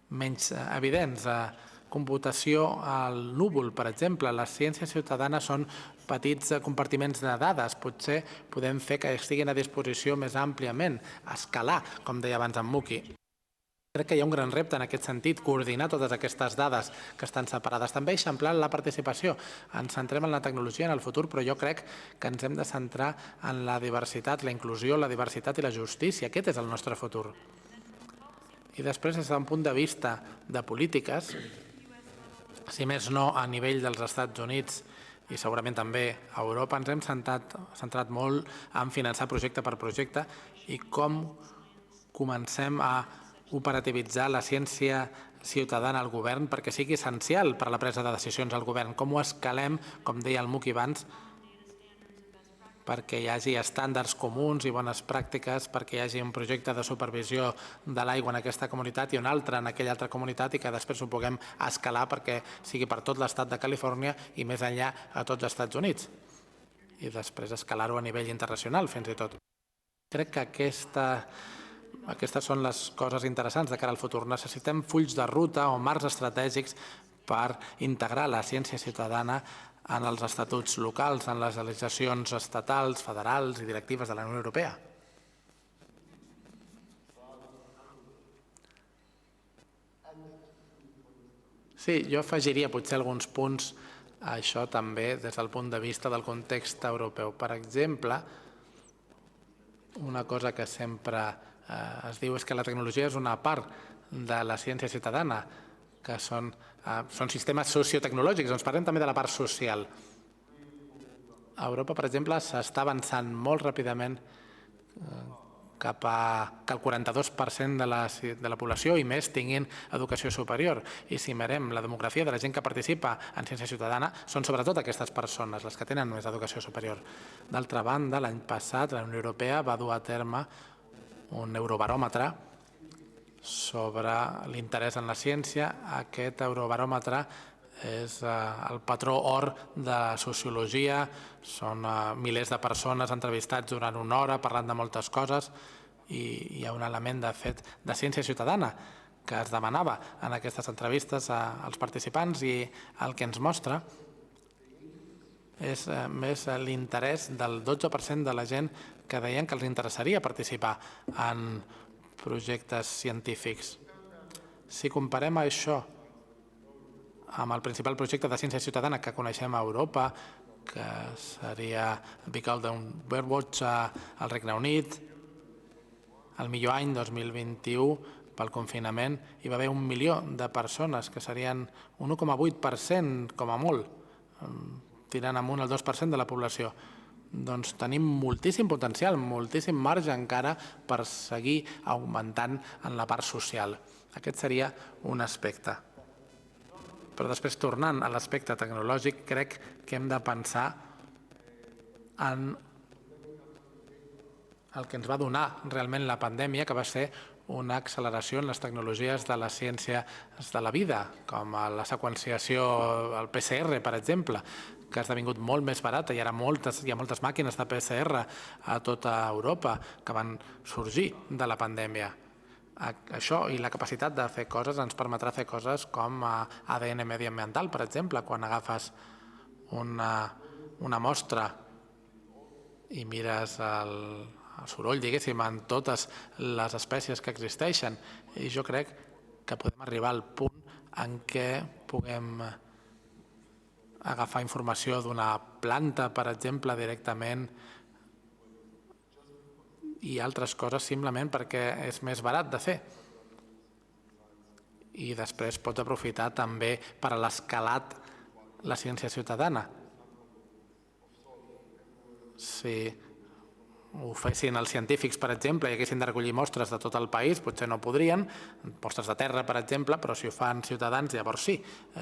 menys evidents. computació al núvol, per exemple. La ciència ciutadana són petits compartiments de dades. Potser podem fer que estiguin a disposició més àmpliament, escalar, com deia abans en Muki. Crec que hi ha un gran repte en aquest sentit, coordinar totes aquestes dades que estan separades. També eixamplar la participació. Ens centrem en la tecnologia en el futur, però jo crec que ens hem de centrar en la diversitat, la inclusió, la diversitat i la justícia. Aquest és el nostre futur. I després, des d'un punt de vista de polítiques, si més no a nivell dels Estats Units i segurament també a Europa, ens hem centrat molt en finançar projecte per projecte i com comencem a operativitzar la ciència ciutadana al govern perquè sigui essencial per a la presa de decisions al govern. Com ho escalem, com deia el Muki abans, perquè hi hagi estàndards comuns i bones pràctiques, perquè hi hagi un projecte de supervisió de l'aigua en aquesta comunitat i un altre en aquella altra comunitat i que després ho puguem escalar perquè sigui per tot l'estat de Califòrnia i més enllà a tots els Estats Units. I després escalar-ho a nivell internacional, fins i tot. Crec que aquestes són les coses interessants de cara al futur. Necessitem fulls de ruta o marcs estratègics per integrar la ciència ciutadana en els estatuts locals, en les legislacions estatals, federals i directives de la Unió Europea. Sí, jo afegiria potser alguns punts a això també des del punt de vista del context europeu. Per exemple, una cosa que sempre es diu és que la tecnologia és una part de la ciència ciutadana, que són sistemes sociotecnològics. Doncs parlem també de la part social. A Europa, per exemple, s'està avançant molt ràpidament cap que el 42% de la població i més tinguin educació superior. I si mirem la demografia de la gent que participa en ciència ciutadana, són sobretot aquestes persones, les que tenen més educació superior. D'altra banda, l'any passat la Unió Europea va dur a terme un eurobaròmetre sobre l'interès en la ciència. Aquest eurobaròmetre és el patró or de sociologia. Són milers de persones entrevistats durant una hora parlant de moltes coses i hi ha un element de fet de ciència ciutadana que es demanava en aquestes entrevistes als participants i el que ens mostra és més l'interès del 12% de la gent que deien que els interessaria participar en projectes científics. Si comparem això amb el principal projecte de ciència ciutadana que coneixem a Europa, que seria Big Golden Birdwatch al Regne Unit, el millor any 2021 pel confinament hi va haver 1 milió de persones, que serien un 1,8% com a molt, tirant amunt el 2% de la població. Doncs tenim moltíssim potencial, moltíssim marge encara per seguir augmentant en la part social. Aquest seria un aspecte. Però després, tornant a l'aspecte tecnològic, crec que hem de pensar en el que ens va donar realment la pandèmia, que va ser una acceleració en les tecnologies de la ciència de la vida, com la seqüenciació, el PCR, per exemple, que ha esdevingut molt més barata i ara hi ha moltes màquines de PCR a tota Europa que van sorgir de la pandèmia. Això i la capacitat de fer coses ens permetrà fer coses com ADN mediambiental, per exemple, quan agafes una mostra i mires el soroll, diguéssim, en totes les espècies que existeixen. I jo crec que podem arribar al punt en què puguem agafar informació d'una planta, per exemple, directament i altres coses simplement perquè és més barat de fer. I després pots aprofitar també per a l'escalat la ciència ciutadana. Si ho fessin els científics, per exemple, i haguessin de recollir mostres de tot el país, potser no podrien, mostres de terra, per exemple, però si ho fan ciutadans, llavors sí,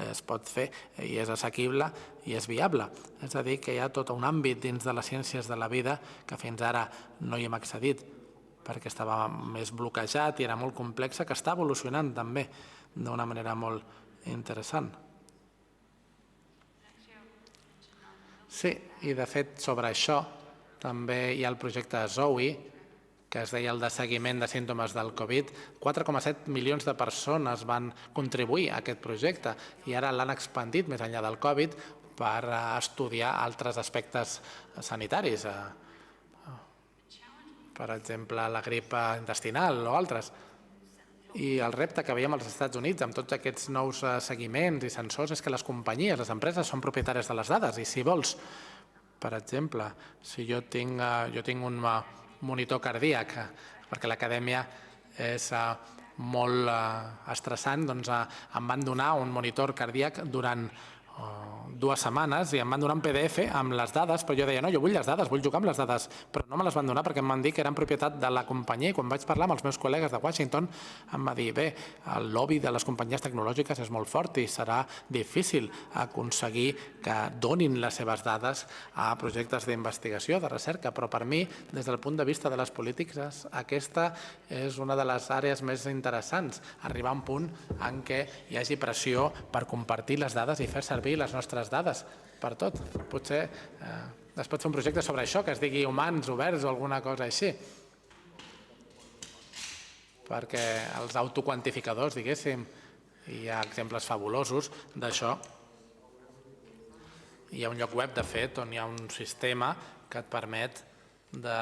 es pot fer i és assequible i és viable. És a dir, que hi ha tot un àmbit dins de les ciències de la vida que fins ara no hi hem accedit perquè estava més bloquejat i era molt complexa, que està evolucionant també d'una manera molt interessant. Sí, i de fet sobre això també hi ha el projecte Zoe, que es deia el de seguiment de símptomes del Covid, 4,7 milions de persones van contribuir a aquest projecte i ara l'han expandit més enllà del Covid per estudiar altres aspectes sanitaris, per exemple, la grip intestinal o altres. I el repte que veiem als Estats Units amb tots aquests nous seguiments i sensors és que les companyies, les empreses, són propietàries de les dades i si vols, per exemple, si jo tinc un monitor cardíac, perquè l'acadèmia és molt estressant, doncs em van donar un monitor cardíac durant 2 setmanes i em van donar un PDF amb les dades, però jo deia, no, jo vull les dades, vull jugar amb les dades, però no me les van donar perquè em van dir que eren propietat de la companyia i quan vaig parlar amb els meus col·legues de Washington em va dir, bé, el lobby de les companyies tecnològiques és molt fort i serà difícil aconseguir que donin les seves dades a projectes d'investigació, de recerca, però per mi, des del punt de vista de les polítiques, aquesta és una de les àrees més interessants, arribar a un punt en què hi hagi pressió per compartir les dades i fer servir les nostres dades per tot. Potser es pot fer un projecte sobre això, que es digui humans oberts o alguna cosa així. Perquè els autoquantificadors, diguéssim, hi ha exemples fabulosos d'això. Hi ha un lloc web, de fet, on hi ha un sistema que et permet de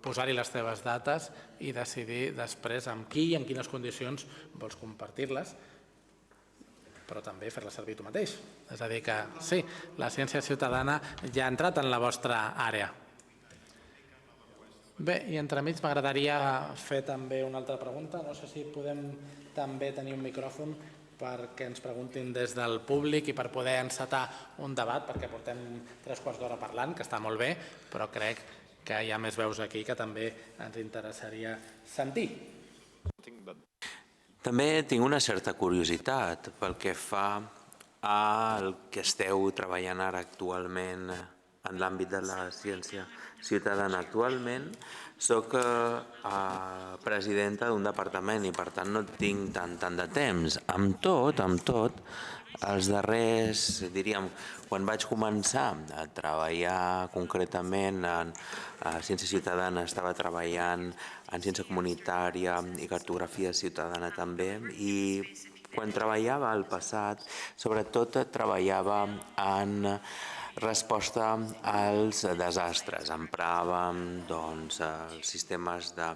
posar-hi les teves dates i decidir després amb qui i en quines condicions vols compartir-les, però també fer-la servir tu mateix. És a dir que sí, la ciència ciutadana ja ha entrat en la vostra àrea. Bé, i entremig m'agradaria fer també una altra pregunta. No sé si podem també tenir un micròfon perquè ens preguntin des del públic i per poder encetar un debat, perquè portem 3 quarts d'hora parlant, que està molt bé, però crec que hi ha més veus aquí que també ens interessaria sentir. També tinc una certa curiositat pel que fa al que esteu treballant ara actualment en l'àmbit de la ciència ciutadana. Actualment soc presidenta d'un departament i per tant no tinc tant de temps. Amb tot, els darrers, diríem, quan vaig començar a treballar concretament en ciència ciutadana, estava treballant en ciència comunitària i cartografia ciutadana també, i quan treballava al passat, sobretot treballava en resposta als desastres. Empràvem els sistemes de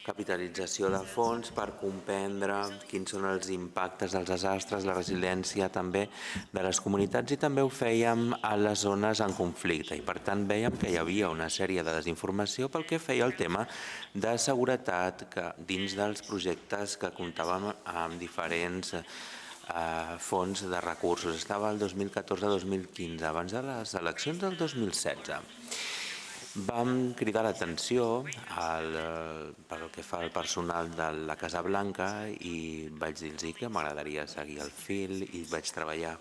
capitalització de fons per comprendre quins són els impactes dels desastres, la resiliència també de les comunitats, i també ho fèiem a les zones en conflicte. I per tant vèiem que hi havia una sèrie de desinformació pel que feia el tema de seguretat dins dels projectes que comptàvem amb diferents fons de recursos. Estava el 2014-2015, abans de les eleccions del 2016. Vam cridar l'atenció pel que fa al personal de la Casa Blanca i vaig dir-los que m'agradaria seguir el fil i vaig treballar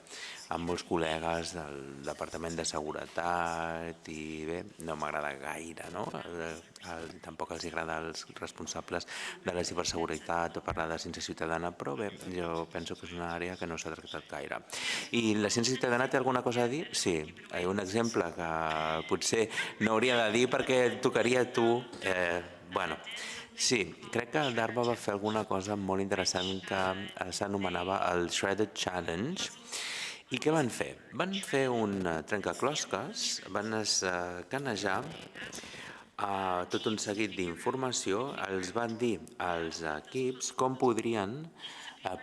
amb molts col·legues del Departament de Seguretat i bé, no m'agrada gaire, no? Tampoc els agrada als responsables de la ciberseguretat o parlar de ciència ciutadana, però bé, jo penso que és una àrea que no s'ha tractat gaire. I la ciència ciutadana té alguna cosa a dir? Sí, un exemple que potser no hauria de dir perquè tocaria a tu, sí, crec que el DARPA va fer alguna cosa molt interessant que s'anomenava el Shredded Challenge. I què van fer? Van fer un trencaclosques, van escanejar tot un seguit d'informació, els van dir als equips com podrien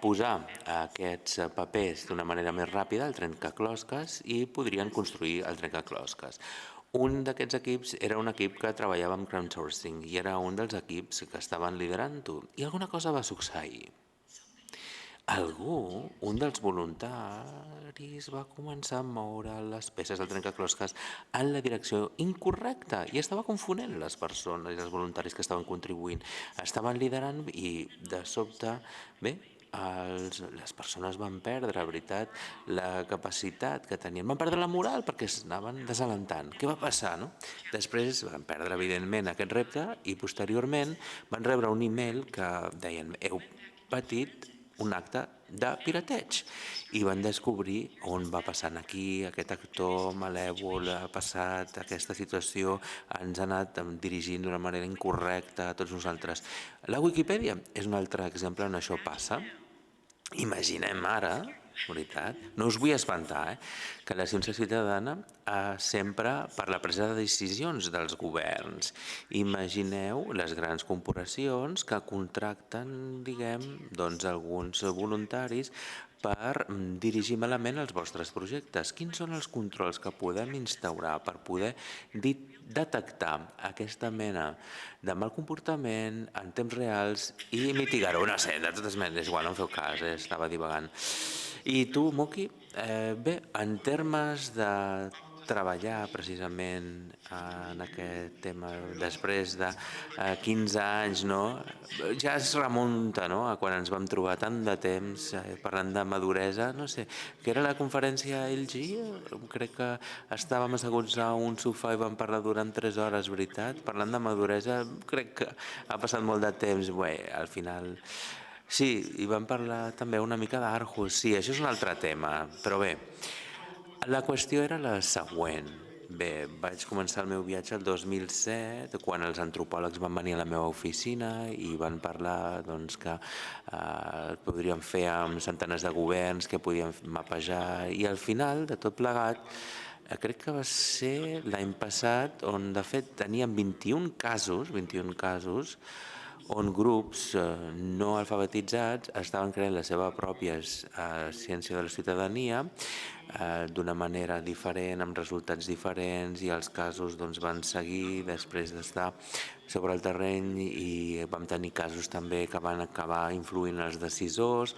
posar aquests papers d'una manera més ràpida, el trencaclosques, i podrien construir el trencaclosques. Un d'aquests equips era un equip que treballava amb crowdsourcing i era un dels equips que estaven liderant-ho. I alguna cosa va succeir. Un dels voluntaris va començar a moure les peces del trencaclosques en la direcció incorrecta i estava confonent les persones i els voluntaris que estaven contribuint. Estaven liderant i de sobte, bé, les persones van perdre, de veritat, la capacitat que tenien. Van perdre la moral perquè s'anaven desalentant. Què va passar, no? Després van perdre, evidentment, aquest repte i posteriorment van rebre un email que deien: heu patit un acte de pirateig. I van descobrir on va passant aquí, aquest actor malèvol ha passat aquesta situació, ens ha anat dirigint d'una manera incorrecta a tots nosaltres. La Wikipedia és un altre exemple on això passa. Imaginem ara, veritat, no us vull espantar, que la ciència ciutadana sempre per la presa de decisions dels governs. Imagineu les grans corporacions que contracten, diguem, doncs, alguns voluntaris per dirigir malament els vostres projectes. Quins són els controls que podem instaurar per poder detectar aquesta mena de mal comportament en temps reals i mitigar-ho? No sé, de totes maneres, igual, no em feu cas, estava divagant. I tu, Moki, bé, en termes de treballar precisament en aquest tema després de 15 anys, no? Ja es remunta, no?, a quan ens vam trobar tant de temps parlant de maduresa, no sé, que era la conferència LG, crec que estàvem asseguts a un sofà i vam parlar durant 3 hores, veritat? Parlant de maduresa, crec que ha passat molt de temps, bé, al final... Sí, i vam parlar també una mica d'Arhus, sí, això és un altre tema, però bé, la qüestió era la següent. Bé, vaig començar el meu viatge el 2007, quan els antropòlegs van venir a la meva oficina i van parlar doncs, que podríem fer amb centenars de governs, que podíem mapejar, i al final, de tot plegat, crec que va ser l'any passat on, de fet, teníem 21 casos, on grups no alfabetitzats estaven creant la seva pròpia ciència de la ciutadania d'una manera diferent, amb resultats diferents, i els casos van seguir després d'estar sobre el terreny, i vam tenir casos també que van acabar influint els decisors,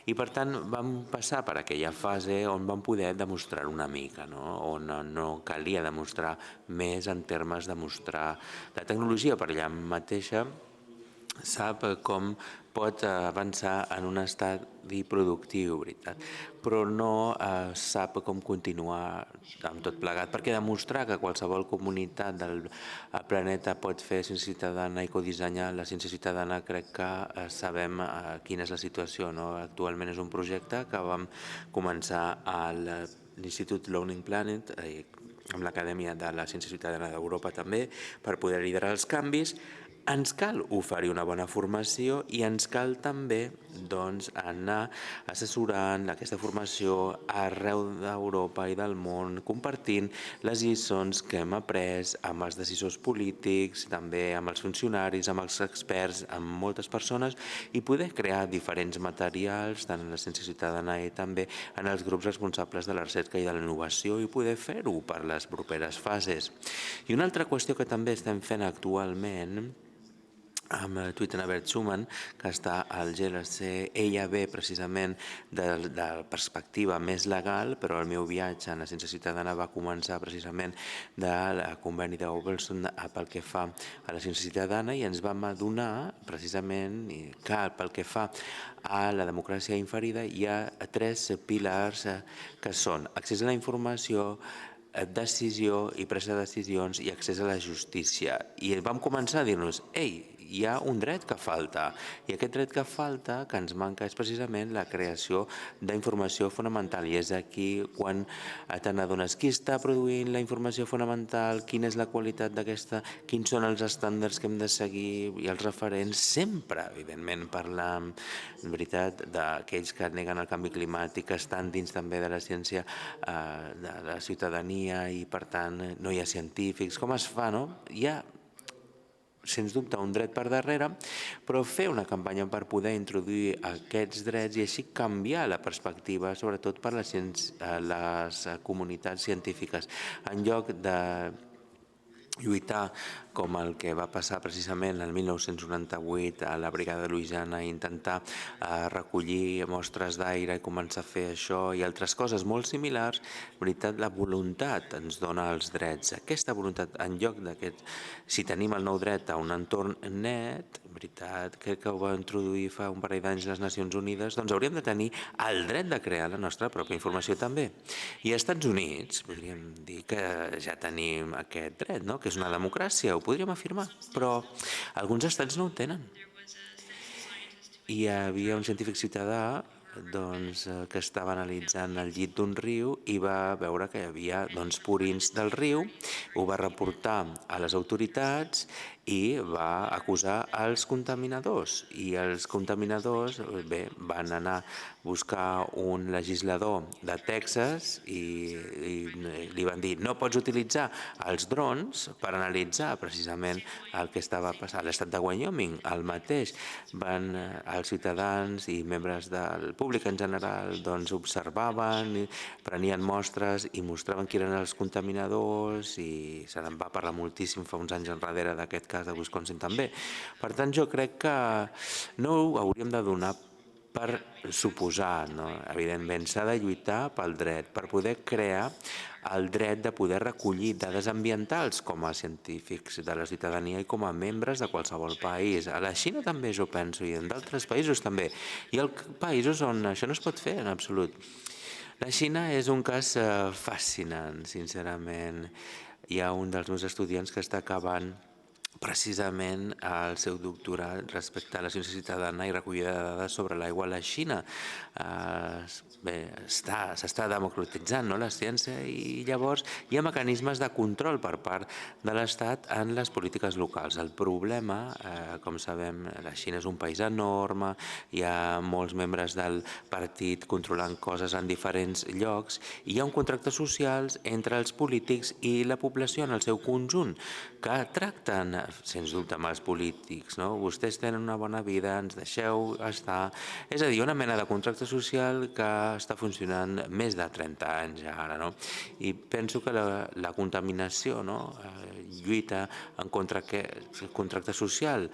i per tant vam passar per aquella fase on vam poder demostrar una mica, on no calia demostrar més en termes de mostrar la tecnologia per ella mateixa sap com pot avançar en un estadi productiu, veritat, però no sap com continuar amb tot plegat, perquè demostrar que qualsevol comunitat del planeta pot fer ciència ciutadana i codissenyar la ciència ciutadana, crec que sabem quina és la situació, no? Actualment és un projecte que vam començar a l'Institut Learning Planet, amb l'Acadèmia de la Ciència Ciutadana d'Europa també, per poder liderar els canvis. Ens cal oferir una bona formació i ens cal també anar assessorant aquesta formació arreu d'Europa i del món, compartint les lliçons que hem après amb els decisors polítics, també amb els funcionaris, amb els experts, amb moltes persones, i poder crear diferents materials, tant en la ciència ciutadana i també en els grups responsables de la recerca i de la innovació, i poder fer-ho per les properes fases. I una altra qüestió que també estem fent actualment amb Tweet and Albert Schumann, que està al GLC, ella ve precisament de perspectiva més legal, però el meu viatge en la ciència ciutadana va començar precisament del conveni d'Oberson pel que fa a la ciència ciutadana, i ens vam adonar precisament que pel que fa a la democràcia inferida hi ha 3 pilars que són accés a la informació, decisió i presa de decisions i accés a la justícia. I vam començar a dir-nos, ei, hi ha un dret que falta, i aquest dret que falta, que ens manca, és precisament la creació d'informació fonamental, i és aquí quan te n'adones qui està produint la informació fonamental, quina és la qualitat d'aquesta, quins són els estàndards que hem de seguir i els referents, sempre, evidentment, parlar, en veritat, d'aquells que neguen el canvi climàtic, que estan dins també de la ciència de la ciutadania, i per tant no hi ha científics. Com es fa, no? Hi ha sens dubte un dret per darrere, però fer una campanya per poder introduir aquests drets i així canviar la perspectiva, sobretot per les comunitats científiques, en lloc de lluitar com el que va passar precisament el 1998 a la Brigada Louisiana, i intentar recollir mostres d'aire i començar a fer això i altres coses molt similars. En veritat, la voluntat ens dona els drets. Aquesta voluntat, en lloc d'aquest, si tenim el nou dret a un entorn net, en veritat, crec que ho va introduir fa un parell d'anys les Nacions Unides, doncs hauríem de tenir el dret de crear la nostra pròpia informació també. I als Estats Units podríem dir que ja tenim aquest dret, no? Que és una democràcia, ho podríem afirmar, però alguns estats no ho tenen. Hi havia un científic ciutadà que estava analitzant el llit d'un riu i va veure que hi havia purins del riu, ho va reportar a les autoritats i va acusar els contaminadors. I els contaminadors van anar a buscar un legislador de Texas i li van dir no pots utilitzar els drons per analitzar precisament el que estava passant a l'estat de Wyoming. El mateix els ciutadans i membres del públic en general observaven, prenien mostres i mostraven qui eren els contaminadors i se n'en va parlar moltíssim fa uns anys enrere d'aquest cas de Wisconsin també. Per tant, jo crec que no ho hauríem de donar per suposar, no? Evidentment, s'ha de lluitar pel dret, per poder crear el dret de poder recollir dades ambientals com a científics de la ciutadania i com a membres de qualsevol país. A la Xina també jo penso i en d'altres països també. Hi ha països on això no es pot fer en absolut. La Xina és un cas fascinant, sincerament. Hi ha un dels meus estudiants que està acabant precisament el seu doctorat respecte a la ciència ciutadana i recollida de dades sobre l'aigua a la Xina. S'està democratitzant la ciència i llavors hi ha mecanismes de control per part de l'Estat en les polítiques locals. El problema, com sabem, la Xina és un país enorme, hi ha molts membres del partit controlant coses en diferents llocs i hi ha un contracte social entre els polítics i la població en el seu conjunt que tracten sens dubte amb els polítics, no? Vostès tenen una bona vida, ens deixeu estar... És a dir, una mena de contracte social que està funcionant més de 30 anys ara, no? I penso que la contaminació, no? Lluita en contra aquest contracte social.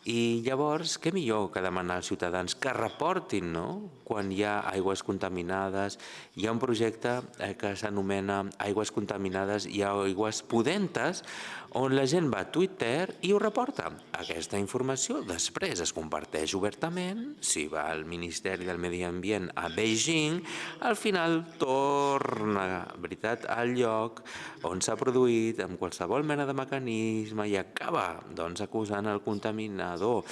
I llavors, què millor que demanar als ciutadans que reportin, no? Quan hi ha aigües contaminades, hi ha un projecte que s'anomena Aigües Contaminades i Aigües Pudentes, on la gent va a Twitter i ho reporta. Aquesta informació després es comparteix obertament, si va al Ministeri del Medi Ambient a Beijing, al final torna, veritat, al lloc on s'ha produït amb qualsevol mena de mecanisme i acaba acusant el contaminador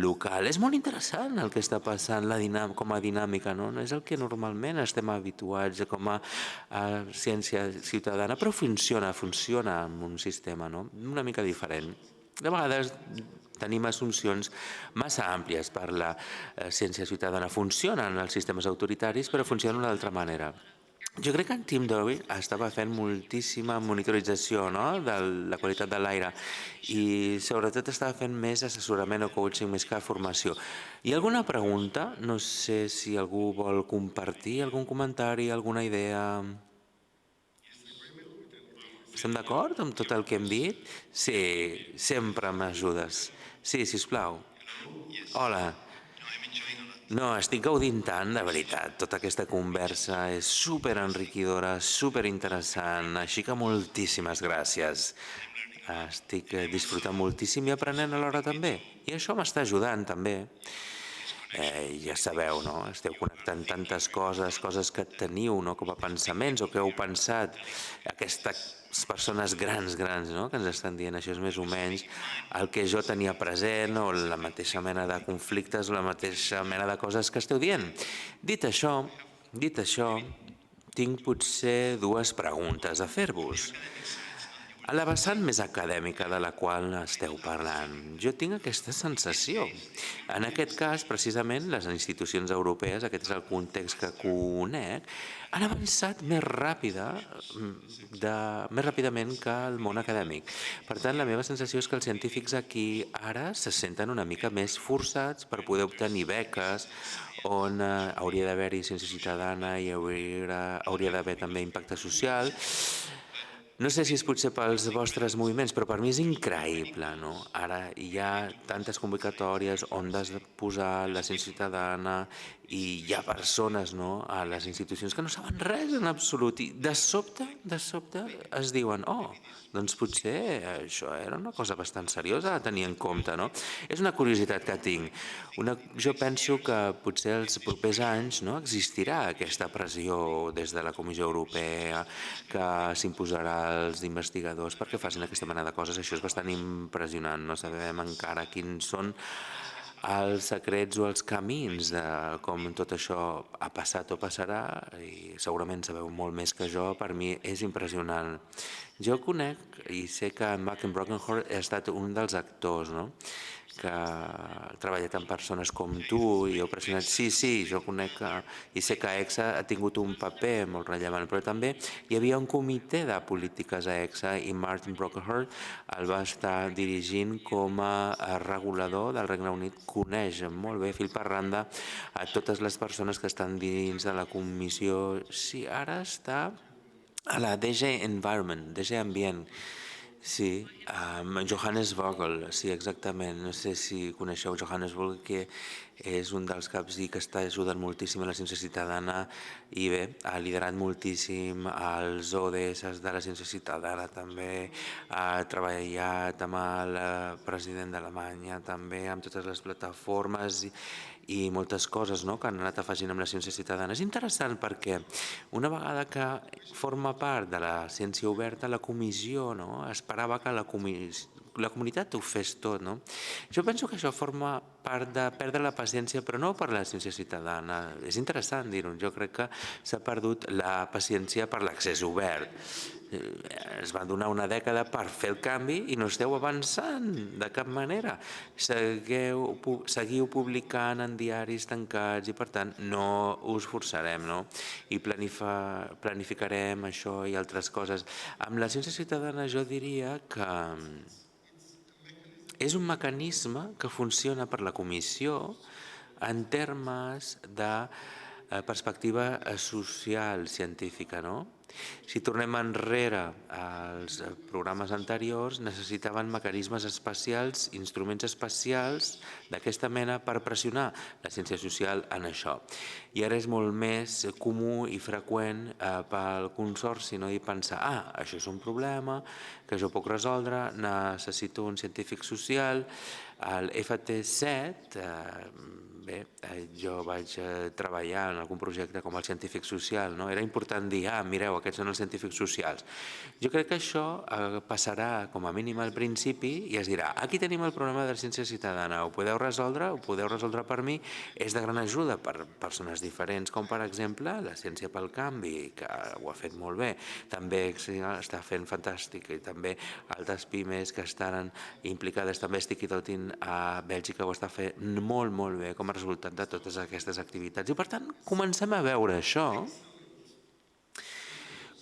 local. És molt interessant el que està passant com a dinàmica, no? No és el que normalment estem habituats com a ciència ciutadana, però funciona en un sistema, no? Una mica diferent. De vegades tenim assumpcions massa àmplies per la ciència ciutadana. Funcionen els sistemes autoritaris, però funcionen d'una altra manera. Jo crec que en Tim Dowie estava fent moltíssima monitorització de la qualitat de l'aire i sobretot estava fent més assessorament o coaching més que formació. Hi ha alguna pregunta? No sé si algú vol compartir algun comentari, alguna idea... Estem d'acord amb tot el que hem dit? Sí, sempre m'ajudes. Sí, sisplau. Hola. No, estic gaudint tant, de veritat. Tota aquesta conversa és superenriquidora, superinteressant, així que moltíssimes gràcies. Estic disfrutant moltíssim i aprenent alhora també. I això m'està ajudant també. Ja sabeu, no? Esteu connectant tantes coses que teniu com a pensaments o que heu pensat. Aquestes persones grans, no? Que ens estan dient això és més o menys el que jo tenia present o la mateixa mena de conflictes o la mateixa mena de coses que esteu dient. Dit això, tinc potser dues preguntes a fer-vos. A la vessant més acadèmica de la qual esteu parlant, jo tinc aquesta sensació. En aquest cas, precisament, les institucions europees, aquest és el context que conec, han avançat més ràpidament que el món acadèmic. Per tant, la meva sensació és que els científics aquí ara se senten una mica més forçats per poder obtenir beques on hauria d'haver-hi ciència ciutadana i hauria d'haver també impacte social. No sé si és potser pels vostres moviments, però per mi és increïble, no? Ara hi ha tantes convocatòries on has de posar la ciència ciutadana i hi ha persones a les institucions que no saben res en absolut i de sobte es diuen doncs potser això era una cosa bastant seriosa a tenir en compte, no? És una curiositat que tinc. Jo penso que potser els propers anys existirà aquesta pressió des de la Comissió Europea que s'imposarà als investigadors perquè facin aquesta mena de coses. Això és bastant impressionant. No sabem encara quins són els secrets o els camins de com tot això ha passat o passarà, i segurament sabeu molt més que jo, per mi és impressionant. Jo conec i sé que en Back in Broken Heart ha estat un dels actors, no?, que ha treballat amb persones com tu i heu pressionat. Sí, jo conec i sé que EXA ha tingut un paper molt rellevant, però també hi havia un comitè de polítiques a EXA i Martin Brockenhurst el va estar dirigint com a regulador del Regne Unit. Coneix molt bé, fil per randa, a totes les persones que estan dins de la comissió. Sí, ara està a la DG Environment, DG Ambient. Sí, Johannes Vogel, sí, exactament. No sé si coneixeu Johannes Vogel, que és un dels caps i que està ajudant moltíssim a la ciència ciutadana i bé, ha liderat moltíssim els ODS de la ciència ciutadana també, ha treballat amb el president d'Alemanya també, amb totes les plataformes i moltes coses, no?, que han anat afegint amb la ciència ciutadana. És interessant perquè una vegada que forma part de la ciència oberta, la comissió, no?, esperava que la comunitat ho fes tot, no? Jo penso que això forma part de perdre la paciència, però no per la ciència ciutadana. És interessant dir-ho. Jo crec que s'ha perdut la paciència per l'accés obert. Es va donar una dècada per fer el canvi i no esteu avançant de cap manera. Seguiu publicant en diaris tancats i per tant no us forçarem, no? I planificarem això i altres coses. Amb la ciència ciutadana jo diria que és un mecanisme que funciona per la comissió en termes de perspectiva social científica, no? Si tornem enrere als programes anteriors, necessitaven mecanismes especials, instruments especials d'aquesta mena per pressionar la ciència social en això. I ara és molt més comú i freqüent pel consorci, no?, i pensar, això és un problema que jo puc resoldre, necessito un científic social. El FT7, bé, jo vaig treballar en algun projecte com el científic social, no? Era important dir, mireu, aquests són els científics socials. Jo crec que això passarà com a mínim al principi i es dirà, aquí tenim el problema de la ciència ciutadana, ho podeu resoldre per mi, és de gran ajuda per persones diferents, com per exemple la ciència pel canvi, que ho ha fet molt bé, també està fent fantàstic, i també altres pimes que estan implicades, també Sticky.in a Bèlgica ho està fent molt, molt bé com a resultat de totes aquestes activitats. I per tant, comencem a veure això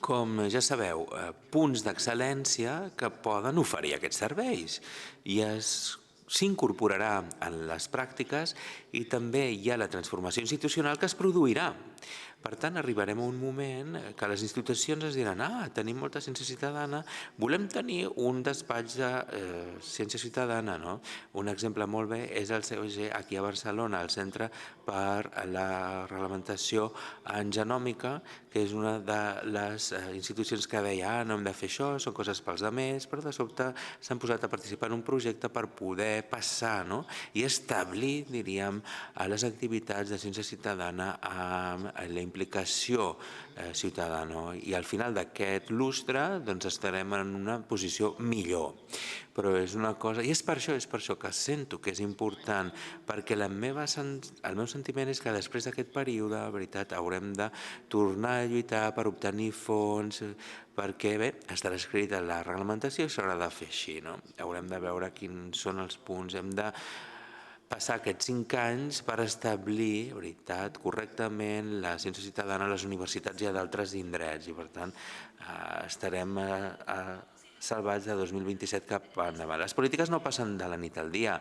com, ja sabeu, punts d'excel·lència que poden oferir aquests serveis i s'incorporarà en les pràctiques i també hi ha la transformació institucional que es produirà. Per tant, arribarem a un moment que les institucions es diran tenim molta ciència ciutadana, volem tenir un despatx de ciència ciutadana, no? Un exemple molt bé és el COG aquí a Barcelona, el Centre per la Reglamentació en Genòmica, que és una de les institucions que deia no hem de fer això, són coses pels altres, però de sobte s'han posat a participar en un projecte per poder passar, no?, i establir, diríem, les activitats de ciència ciutadana amb la implicació ciutadana. I al final d'aquest lustre estarem en una posició millor. Però és una cosa, i és per això que sento que és important, perquè el meu sentiment és que després d'aquest període, de veritat, haurem de tornar a lluitar per obtenir fons, perquè bé, estarà escrita la reglamentació i s'haurà de fer així, no? Haurem de veure quins són els punts, hem de passar aquests 5 anys per establir, veritat, correctament la ciència ciutadana a les universitats i a d'altres indrets, i per tant estarem salvats de 2027 cap endavant. Les polítiques no passen de la nit al dia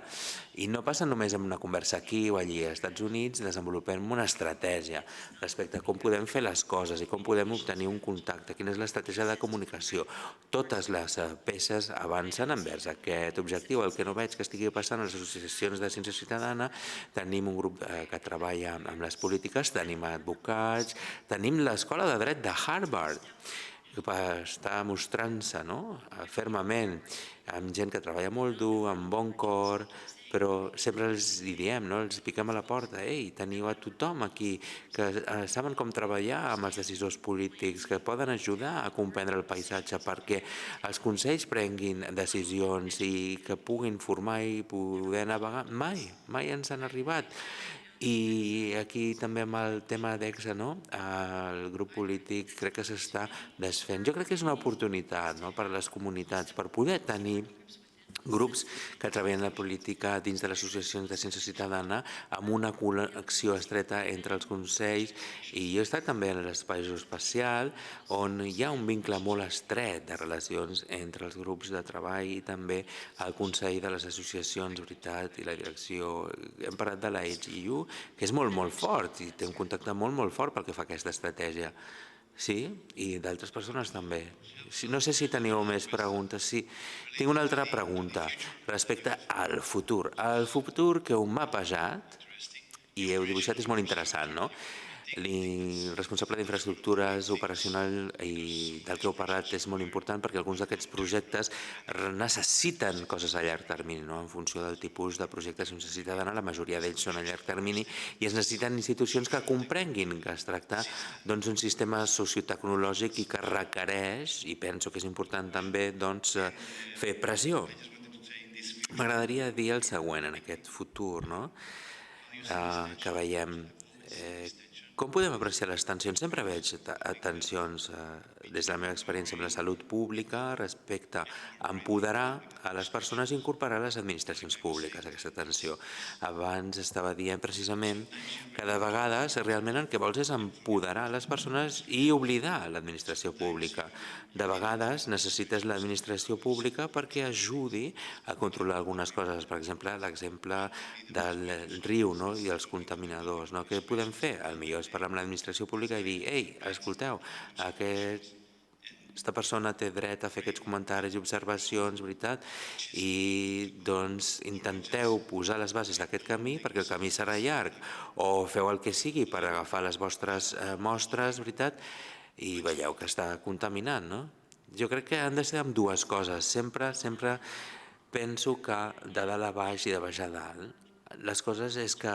i no passen només amb una conversa aquí o allí. Als Estats Units desenvolupem una estratègia respecte a com podem fer les coses i com podem obtenir un contacte, quina és l'estratègia de comunicació. Totes les peces avancen envers aquest objectiu. El que no veig que estigui passant a les associacions de ciència ciutadana, tenim un grup que treballa amb les polítiques, tenim advocats, tenim l'Escola de Dret de Harvard, està mostrant-se fermament, amb gent que treballa molt dur, amb bon cor, però sempre els diem, els piquem a la porta, ei, teniu a tothom aquí que saben com treballar amb els decisors polítics, que poden ajudar a comprendre el paisatge perquè els consells prenguin decisions i que puguin formar i poder navegar. Mai ens han arribat. I aquí també amb el tema d'EXA, el grup polític crec que s'està desfent. Jo crec que és una oportunitat per a les comunitats, per poder tenir grups que treballen la política dins de les associacions de ciència ciutadana amb una connexió estreta entre els consells, i jo he estat també en l'espai espacial on hi ha un vincle molt estret de relacions entre els grups de treball i també el consell de les associacions, veritat, i la direcció. Hem parlat de la HIU, que és molt fort i té un contacte molt fort pel que fa a aquesta estratègia. Sí, i d'altres persones també. No sé si teniu més preguntes. Sí, tinc una altra pregunta respecte al futur. El futur que heu mapejat i heu dibuixat és molt interessant, no? El responsable d'infraestructures operacional i del que heu parlat és molt important perquè alguns d'aquests projectes necessiten coses a llarg termini, en funció del tipus de projectes que necessiten. La majoria d'ells són a llarg termini i es necessiten institucions que comprenguin que es tracta d'un sistema sociotecnològic i que requereix, i penso que és important també, fer pressió. M'agradaria dir el següent en aquest futur que veiem. Com podem apreciar les tensions? Sempre veig tensions des de la meva experiència amb la salut pública respecte a empoderar a les persones i incorporar a les administracions públiques aquesta tensió. Abans estava dient precisament que de vegades realment el que vols és empoderar les persones i oblidar l'administració pública. De vegades necessites l'administració pública perquè ajudi a controlar algunes coses. Per exemple, l'exemple del riu i els contaminadors. Què podem fer? El millor és parlar amb l'administració pública i dir, ei, escolteu, aquesta persona té dret a fer aquests comentaris i observacions, veritat, i doncs intenteu posar les bases d'aquest camí perquè el camí serà llarg, o feu el que sigui per agafar les vostres mostres, veritat, i veieu que està contaminant, no? Jo crec que han de ser amb dues coses. Sempre penso que de dalt a baix i de baix a dalt, les coses és que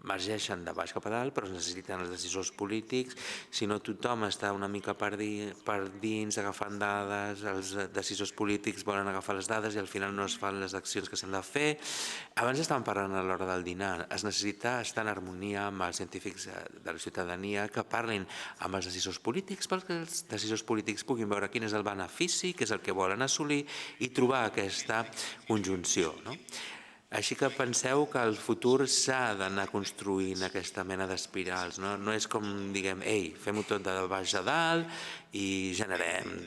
emergeixen de baix cap a dalt, però es necessiten els decisors polítics. Si no, tothom està una mica per dins, agafant dades, els decisors polítics volen agafar les dades i al final no es fan les accions que s'han de fer. Abans estàvem parlant a l'hora del dinar, es necessita estar en harmonia amb els científics de la ciutadania que parlin amb els decisors polítics perquè els decisors polítics puguin veure quin és el benefici, què és el que volen assolir i trobar aquesta conjunció. Així que penseu que el futur s'ha d'anar construint aquesta mena d'espirals. No és com, diguem, ei, fem-ho tot de baix a dalt i generem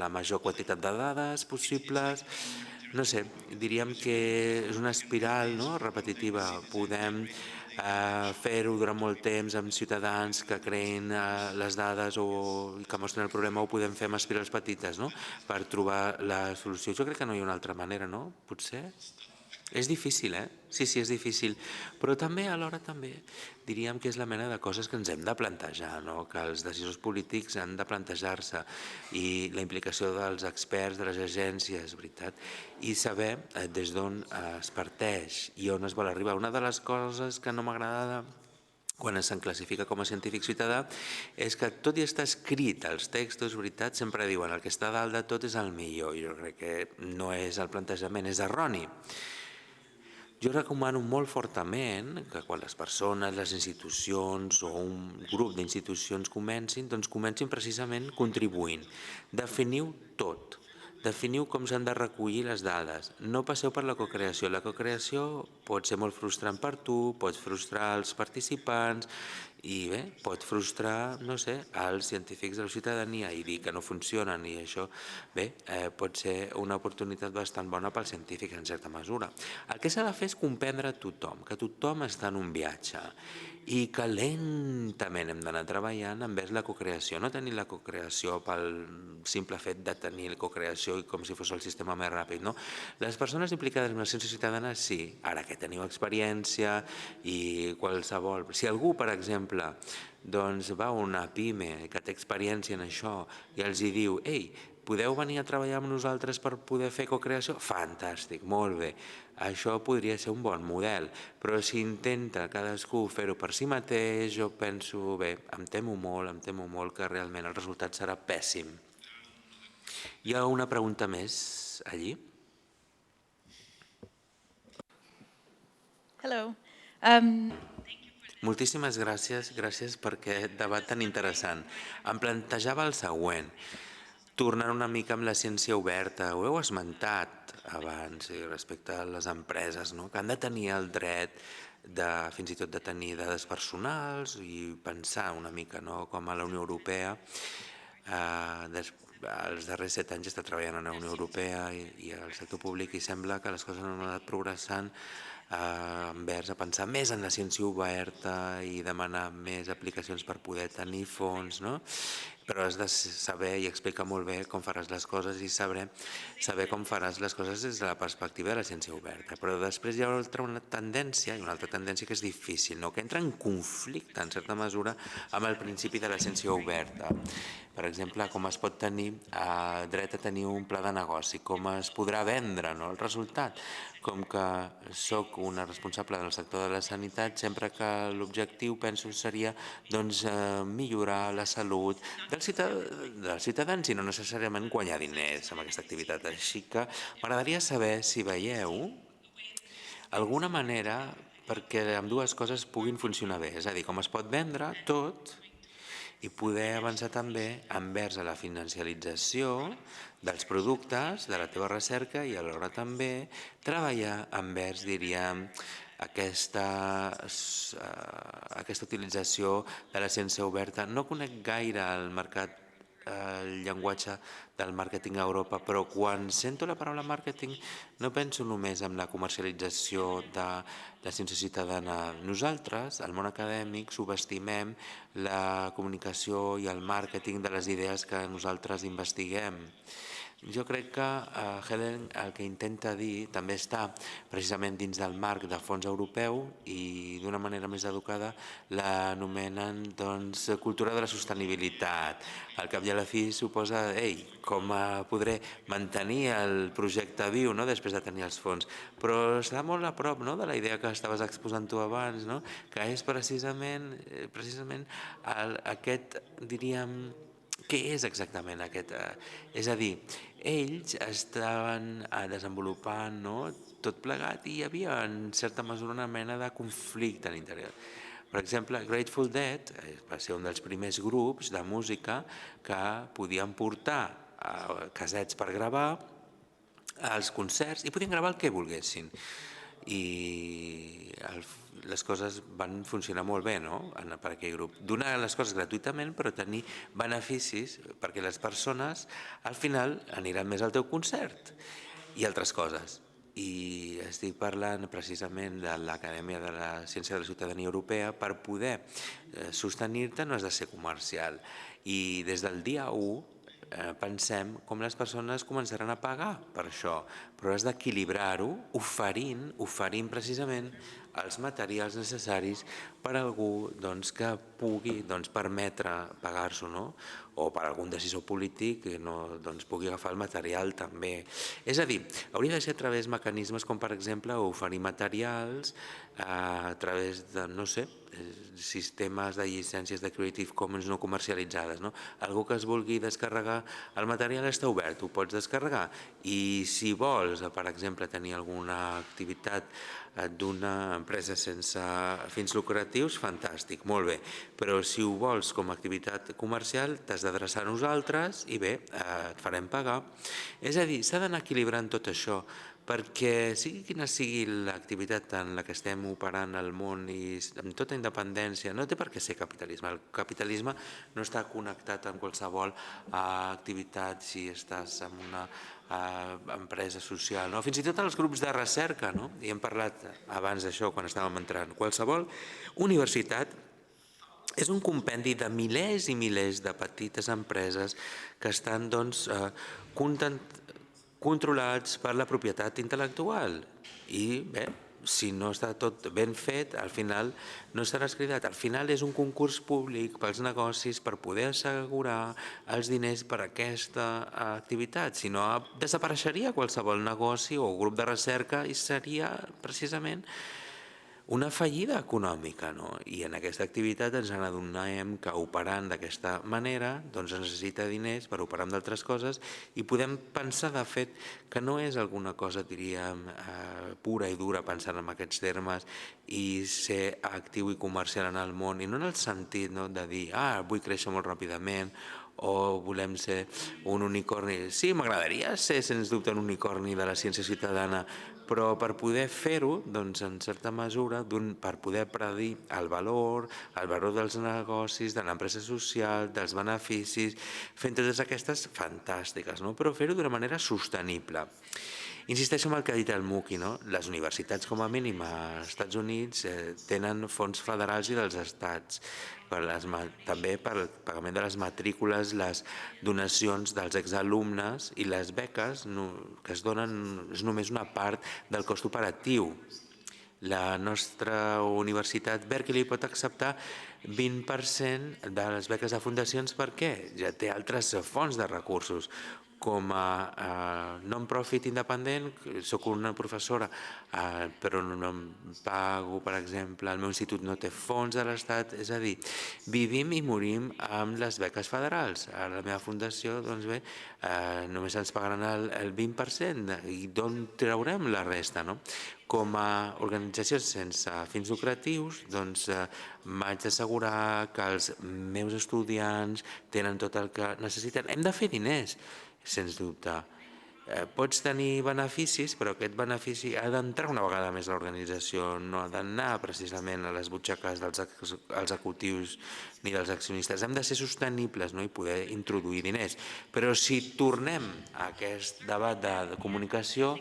la major quantitat de dades possibles. No sé, diríem que és una espiral repetitiva. Podem fer-ho durant molt temps amb ciutadans que creïn les dades o que mostren el problema, o podem fer amb espirals petites per trobar la solució. Jo crec que no hi ha una altra manera, no? Potser? És difícil, Sí, és difícil, però també alhora diríem que és la mena de coses que ens hem de plantejar, que els decisors polítics han de plantejar-se, i la implicació dels experts, de les agències, veritat, i saber des d'on es parteix i on es vol arribar. Una de les coses que no m'agrada quan se'n classifica com a científic ciutadà és que tot i estar escrit als textos, veritat, sempre diuen el que està dalt de tot és el millor. Jo crec que no és el plantejament, és erroni. Jo recomano molt fortament que quan les persones, les institucions o un grup d'institucions comencin precisament contribuint. Definiu tot. Definiu com s'han de recollir les dades. No passeu per la cocreació. La cocreació pot ser molt frustrant per tu, pot frustrar els participants i bé, pot frustrar, no sé, els científics de la ciutadania i dir que no funcionen, i això, bé, pot ser una oportunitat bastant bona pels científics en certa mesura. El que s'ha de fer és comprendre tothom, que tothom està en un viatge i que lentament hem d'anar treballant envers la cocreació. No tenir la cocreació pel simple fet de tenir la cocreació com si fos el sistema més ràpid, no? Les persones implicades en la ciència ciutadana, sí, ara que teniu experiència i qualsevol... Si algú, per exemple, doncs va una pime que té experiència en això i els hi diu «Ei, podeu venir a treballar amb nosaltres per poder fer cocreació?» Fantàstic, molt bé. Això podria ser un bon model, però si intenta cadascú fer-ho per si mateix, jo penso, bé, em temo molt que realment el resultat serà pèssim. Hi ha una pregunta més allí? Hello. Moltíssimes gràcies per aquest debat tan interessant. Em plantejava el següent, tornant una mica amb la ciència oberta, ho heu esmentat abans respecte a les empreses, que han de tenir el dret fins i tot de tenir dades personals i pensar una mica com a la Unió Europea. Els darrers 7 anys està treballant a la Unió Europea i al sector públic i sembla que les coses han anat progressant envers a pensar més en la ciència oberta i demanar més aplicacions per poder tenir fons, però has de saber i explicar molt bé com faràs les coses i saber com faràs les coses des de la perspectiva de la ciència oberta. Però després hi ha una altra tendència que és difícil, que entra en conflicte en certa mesura amb el principi de la ciència oberta. Per exemple, com es pot tenir dret a tenir un pla de negoci, com es podrà vendre el resultat. Com que soc una responsable del sector de la sanitat, sempre que l'objectiu, penso, seria millorar la salut dels ciutadans i no necessàriament guanyar diners amb aquesta activitat. Així que m'agradaria saber si veieu alguna manera perquè ambdues coses puguin funcionar bé, és a dir, com es pot vendre tot i poder avançar també envers a la financiarització dels productes, de la teva recerca i alhora també treballar envers, diríem, aquesta utilització de la ciència oberta. No conec gaire el llenguatge del màrqueting a Europa, però quan sento la paraula màrqueting no penso només en la comercialització de la ciència ciutadana. Nosaltres, al món acadèmic, subestimem la comunicació i el màrqueting de les idees que nosaltres investiguem. Jo crec que Helen el que intenta dir també està precisament dins del marc del fons europeu i d'una manera més educada l'anomenen cultura de la sostenibilitat. Al cap i a la fi suposa com podré mantenir el projecte viu després de tenir els fons, però està molt a prop de la idea que estaves exposant tu abans, que és precisament aquest, diríem, què és exactament aquest? És a dir, ells estaven desenvolupant tot plegat i hi havia en certa mesura una mena de conflicte a l'interior. Per exemple, Grateful Dead va ser un dels primers grups de música que podien portar casets per gravar als concerts i podien gravar el que volguessin. I les coses van funcionar molt bé per aquell grup. Donar les coses gratuïtament però tenir beneficis perquè les persones al final aniran més al teu concert i altres coses. I estic parlant precisament de l'Acadèmia de la Ciència de la Ciutadania Europea. Per poder sostenir-te no has de ser comercial i des del dia 1 pensem com les persones començaran a pagar per això, però has d'equilibrar-ho oferint precisament els materials necessaris per a algú que pugui permetre pagar-s'ho, o per algun decisor polític que pugui agafar el material també. És a dir, hauria de ser a través de mecanismes com per exemple oferir materials a través de, no sé, sistemes de llicències de Creative Commons no comercialitzades. Algú que es vulgui descarregar el material està obert, ho pots descarregar i si vols, per exemple, tenir alguna activitat d'una empresa sense fins lucratius, fantàstic, molt bé, però si ho vols com a activitat comercial t'has d'adreçar a nosaltres i bé, et farem pagar. És a dir, s'ha d'anar equilibrant tot això perquè sigui quina sigui l'activitat en la que estem operant al món i amb tota independència, no té per què ser capitalisme. El capitalisme no està connectat amb qualsevol activitat si estàs en una empresa social. Fins i tot els grups de recerca, i hem parlat abans d'això quan estàvem entrant, qualsevol universitat és un compendi de milers i milers de petites empreses que estan controlats per la propietat intel·lectual i bé, si no està tot ben fet, al final no seràs cridat. Al final és un concurs públic pels negocis per poder assegurar els diners per a aquesta activitat. Si no, desapareixeria qualsevol negoci o grup de recerca i seria precisament una fallida econòmica, no? I en aquesta activitat ens adonem que operant d'aquesta manera doncs es necessita diners per operar amb d'altres coses i podem pensar, de fet, que no és alguna cosa, diríem, pura i dura pensant en aquests termes i ser actiu i comercial en el món, i no en el sentit de dir vull créixer molt ràpidament o volem ser un unicorni. Sí, m'agradaria ser, sens dubte, un unicorni de la ciència ciutadana, però per poder fer-ho, doncs, en certa mesura, per poder predir el valor dels negocis, de l'empresa social, dels beneficis, fent totes aquestes fantàstiques, no? Però fer-ho d'una manera sostenible. Insisteixo en el que ha dit el Muki, no? Les universitats, com a mínim, als Estats Units tenen fons federals i dels estats, també per al pagament de les matrícules, les donacions dels exalumnes i les beques que es donen és només una part del cost operatiu. La nostra universitat Berkeley pot acceptar 20% de les beques de fundacions. Per què? Ja té altres fonts de recursos. Com a non-profit independent, soc una professora, però no em pago, per exemple, el meu institut no té fons de l'Estat, és a dir, vivim i morim amb les beques federals. A la meva fundació, doncs bé, només ens pagaran el 20%, i d'on traurem la resta, no? Com a organització sense fins lucratius, doncs m'haig d'assegurar que els meus estudiants tenen tot el que necessiten. Hem de fer diners, sens dubte. Pots tenir beneficis, però aquest benefici ha d'entrar una vegada més a l'organització, no ha d'anar precisament a les butxaques dels executius ni dels accionistes. Hem de ser sostenibles, no? I poder introduir diners. Però si tornem a aquest debat de comunicació,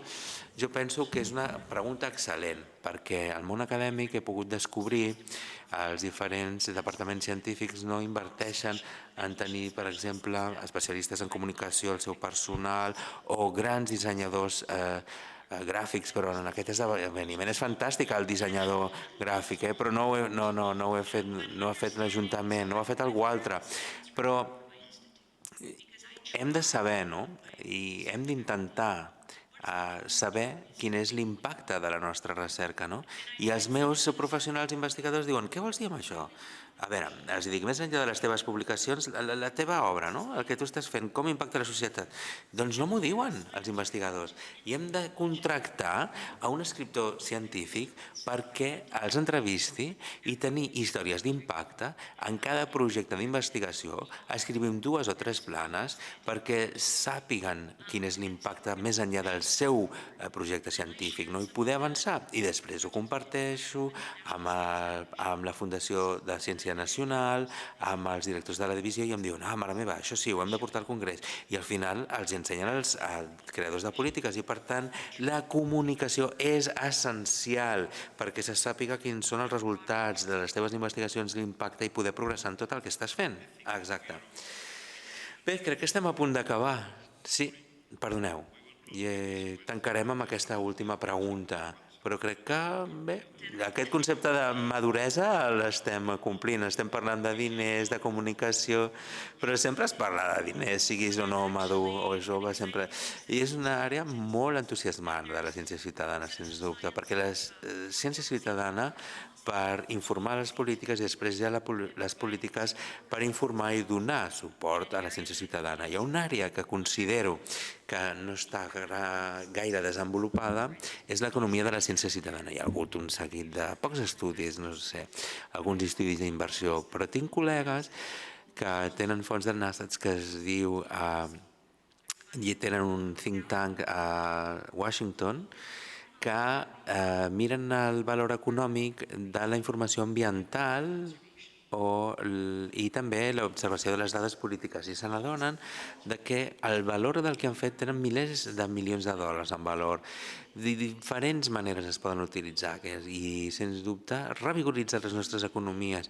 jo penso que és una pregunta excel·lent, perquè al món acadèmic he pogut descobrir els diferents departaments científics no inverteixen en tenir, per exemple, especialistes en comunicació al seu personal o grans dissenyadors gràfics, però en aquest esdeveniment és fantàstic el dissenyador gràfic, però no ho ha fet l'Ajuntament, no ho ha fet algú altre. Però hem de saber, no? I hem d'intentar saber quin és l'impacte de la nostra recerca, no? I els meus professionals investigadors diuen: què vols dir amb això? A veure, els dic, més enllà de les teves publicacions, la teva obra, no? El que tu estàs fent, com impacta la societat? Doncs no m'ho diuen els investigadors. I hem de contractar a un escriptor científic perquè els entrevisti i tenir històries d'impacte en cada projecte d'investigació. Escrivim 2 o 3 planes perquè sàpiguen quin és l'impacte més enllà del seu projecte científic, no? I poder avançar. I després ho comparteixo amb la Fundació de Ciència Nacional, amb els directors de la divisió, i em diuen: mare meva, això sí, ho hem de portar al Congrés. I al final els ensenyen als creadors de polítiques, i per tant la comunicació és essencial perquè se sàpiga quins són els resultats de les teves investigacions, l'impacte, i poder progressar en tot el que estàs fent. Exacte. Bé, crec que estem a punt d'acabar. Sí, perdoneu. I tancarem amb aquesta última pregunta. Però crec que, bé, aquest concepte de maduresa l'estem complint. Estem parlant de diners, de comunicació, però sempre es parla de diners, siguis o no madur o jove, sempre. I és una àrea molt entusiasmant de la ciència ciutadana, sens dubte, perquè la ciència ciutadana per informar les polítiques i després ja les polítiques per informar i donar suport a la ciència ciutadana. Hi ha una àrea que considero que no està gaire desenvolupada, és l'economia de la ciència ciutadana. Hi ha hagut un seguit de pocs estudis, no sé, alguns estudis d'inversió, però tinc col·legues que tenen fons de Nasdaq que es diu, i tenen un think tank a Washington, que miren el valor econòmic de la informació ambiental i també l'observació de les dades polítiques, i se n'adonen que el valor del que han fet tenen milers de milions de dòlars en valor. Diferents maneres es poden utilitzar i, sens dubte, revigoritzar les nostres economies.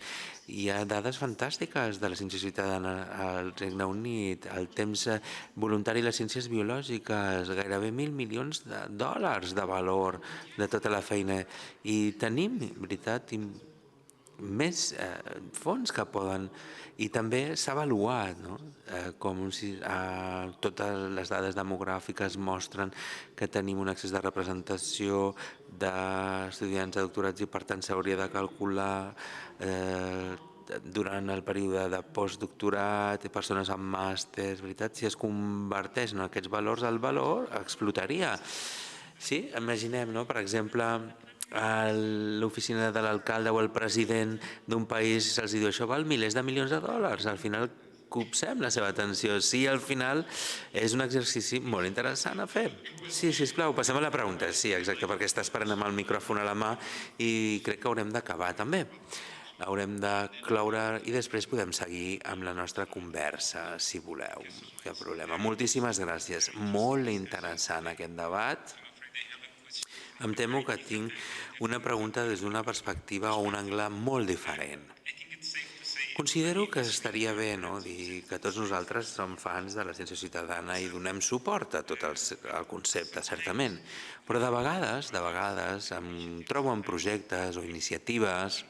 Hi ha dades fantàstiques de la ciència ciutadana al Regne Unit, el temps voluntari i les ciències biològiques, gairebé 1.000 milions de dòlars de valor de tota la feina. I tenim, veritat, més fons que poden, i també s'ha avaluat, com si totes les dades demogràfiques mostren que tenim un excés de representació d'estudiants de doctorats i per tant s'hauria de calcular durant el període de postdoctorat i persones amb màsters, veritat, si es converteix en aquests valors, el valor explotaria. Sí, imaginem, per exemple, l'oficina de l'alcalde o el president d'un país se'ls diu això val milers de milions de dòlars, al final copsem la seva atenció. Sí, al final és un exercici molt interessant a fer. Sí, sisplau, passem a la pregunta. Sí, exacte, perquè està esperant amb el micròfon a la mà i crec que haurem d'acabar també. Haurem de cloure i després podem seguir amb la nostra conversa, si voleu. Cap problema. Moltíssimes gràcies. Molt interessant aquest debat. Em temo que tinc una pregunta des d'una perspectiva o un angle molt diferent. Considero que estaria bé dir que tots nosaltres som fans de la ciència ciutadana i donem suport a tot el concepte, certament, però de vegades em trobo en projectes o iniciatives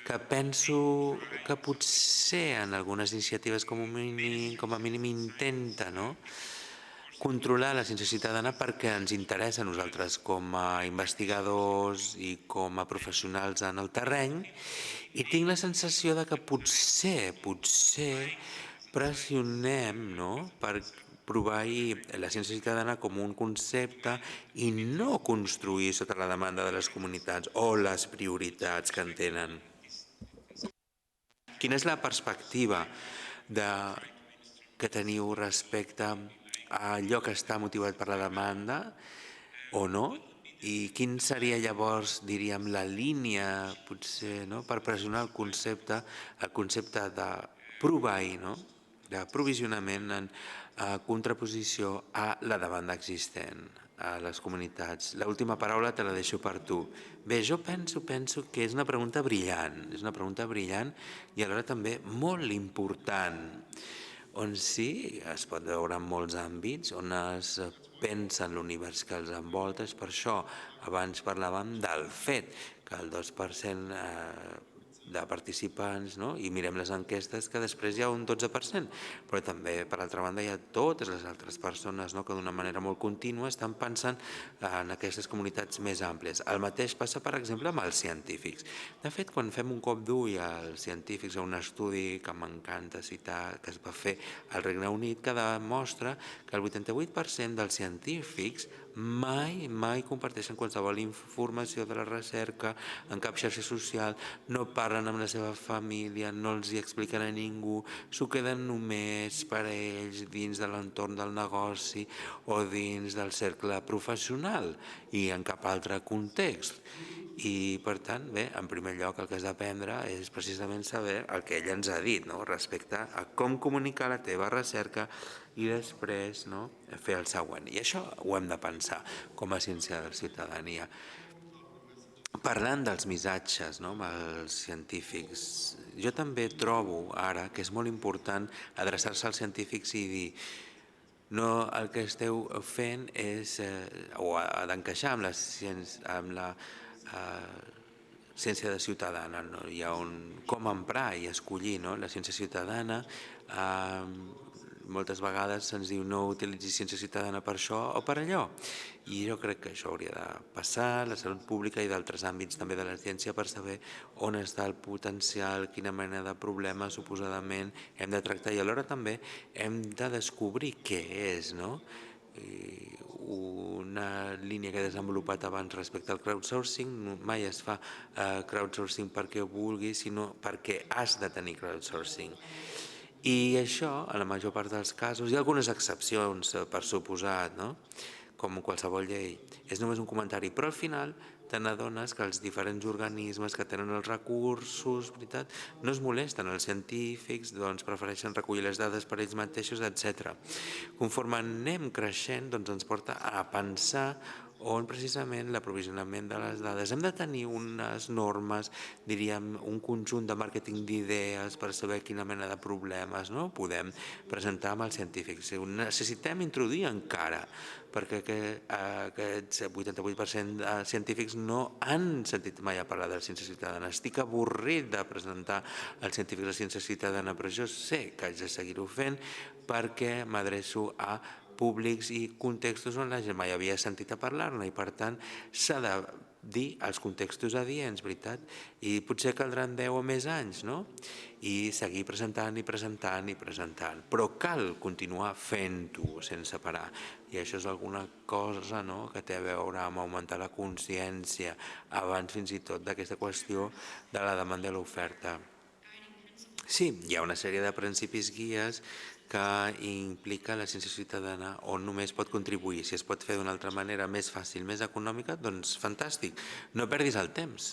que penso que potser en algunes iniciatives com a mínim intenta controlar la ciència ciutadana perquè ens interessa a nosaltres com a investigadors i com a professionals en el terreny, i tinc la sensació de que potser pressionem per proveir la ciència ciutadana com un concepte i no construir sota la demanda de les comunitats o les prioritats que en tenen. Quina és la perspectiva que teniu respecte a allò que està motivat per la demanda o no? I quin seria llavors, diríem, la línia potser per pressionar el concepte de proveir, de provisionament en contraposició a la demanda existent a les comunitats. L'última paraula te la deixo per tu. Bé, jo penso que és una pregunta brillant, i alhora també molt important, on sí es pot veure en molts àmbits, on es pensa en l'univers que els envolta. És per això abans parlàvem del fet que el 2% de participants, i mirem les enquestes, que després hi ha un 12%, però també, per altra banda, hi ha totes les altres persones que d'una manera molt contínua estan pensant en aquestes comunitats més àmplies. El mateix passa, per exemple, amb els científics. De fet, quan fem un cop d'ull als científics, a un estudi que m'encanta citar, que es va fer al Regne Unit, que demostra que el 88% dels científics mai comparteixen qualsevol informació de la recerca en cap xarxa social, no parlen amb la seva família, no els hi expliquen a ningú, s'ho queden només per a ells dins de l'entorn del negoci o dins del cercle professional i en cap altre context. I, per tant, bé, en primer lloc el que has d'aprendre és precisament saber el que ella ens ha dit respecte a com comunicar la teva recerca i després fer el següent. I això ho hem de pensar com a ciència de la ciutadania. Parlant dels missatges amb els científics, jo també trobo ara que és molt important adreçar-se als científics i dir no, el que esteu fent és, o ha d'encaixar amb la ciència de ciutadana, hi ha com emprar i escollir la ciència ciutadana. Moltes vegades se'ns diu no utilitzis ciència ciutadana per això o per allò, i jo crec que això hauria de passar, la salut pública i d'altres àmbits també de la ciència, per saber on està el potencial, quina mena de problema suposadament hem de tractar, i alhora també hem de descobrir què és, una línia que he desenvolupat abans respecte al crowdsourcing. Mai es fa crowdsourcing perquè vulguis, sinó perquè has de tenir crowdsourcing. I això, en la major part dels casos, hi ha algunes excepcions, per suposat, com qualsevol llei, és només un comentari, però al final te n'adones que els diferents organismes que tenen els recursos, veritat, no es molesten, els científics doncs, prefereixen recollir les dades per ells mateixos, etc. Conforme anem creixent, doncs ens porta a pensar on precisament l'aprovisionament de les dades. Hem de tenir unes normes, diríem, un conjunt de màrqueting d'idees per saber quina mena de problemes podem presentar amb els científics. Necessitem introduir encara, perquè aquests 88% de científics no han sentit mai a parlar de la ciència ciutadana. Estic avorrit de presentar als científics la ciència ciutadana, però jo sé que haig de seguir-ho fent perquè m'adreço a públics i contextos on la gent mai havia sentit a parlar-ne i per tant s'ha de dir els contextos adients, veritat? I potser caldran 10 o més anys, no? I seguir presentant i presentant i presentant. Però cal continuar fent-ho sense parar. I això és alguna cosa que té a veure amb augmentar la consciència abans fins i tot d'aquesta qüestió de la demanda i l'oferta. Sí, hi ha una sèrie de principis guies que implica la ciència ciutadana on només pot contribuir. Si es pot fer d'una altra manera més fàcil, més econòmica, doncs fantàstic. No perdis el temps.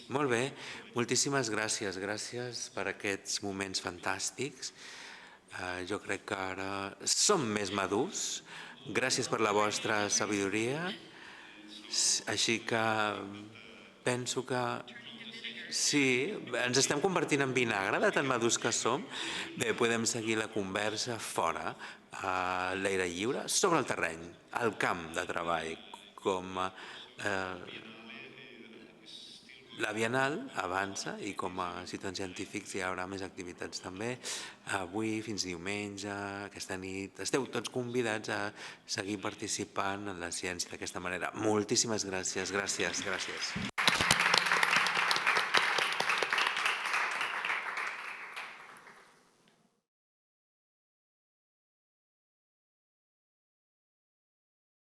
Molt bé, moltíssimes gràcies. Gràcies per aquests moments fantàstics. Jo crec que ara som més madurs. Gràcies per la vostra sabidoria. Així que penso que sí, ens estem convertint en vinagre de tan madurs que som. Bé, podem seguir la conversa fora, a l'aire lliure, sobre el terreny, al camp de treball, com la Bienal avança i com a ciutadans científics hi haurà més activitats també. Avui, fins diumenge, aquesta nit, esteu tots convidats a seguir participant en la ciència d'aquesta manera. Moltíssimes gràcies, gràcies, gràcies.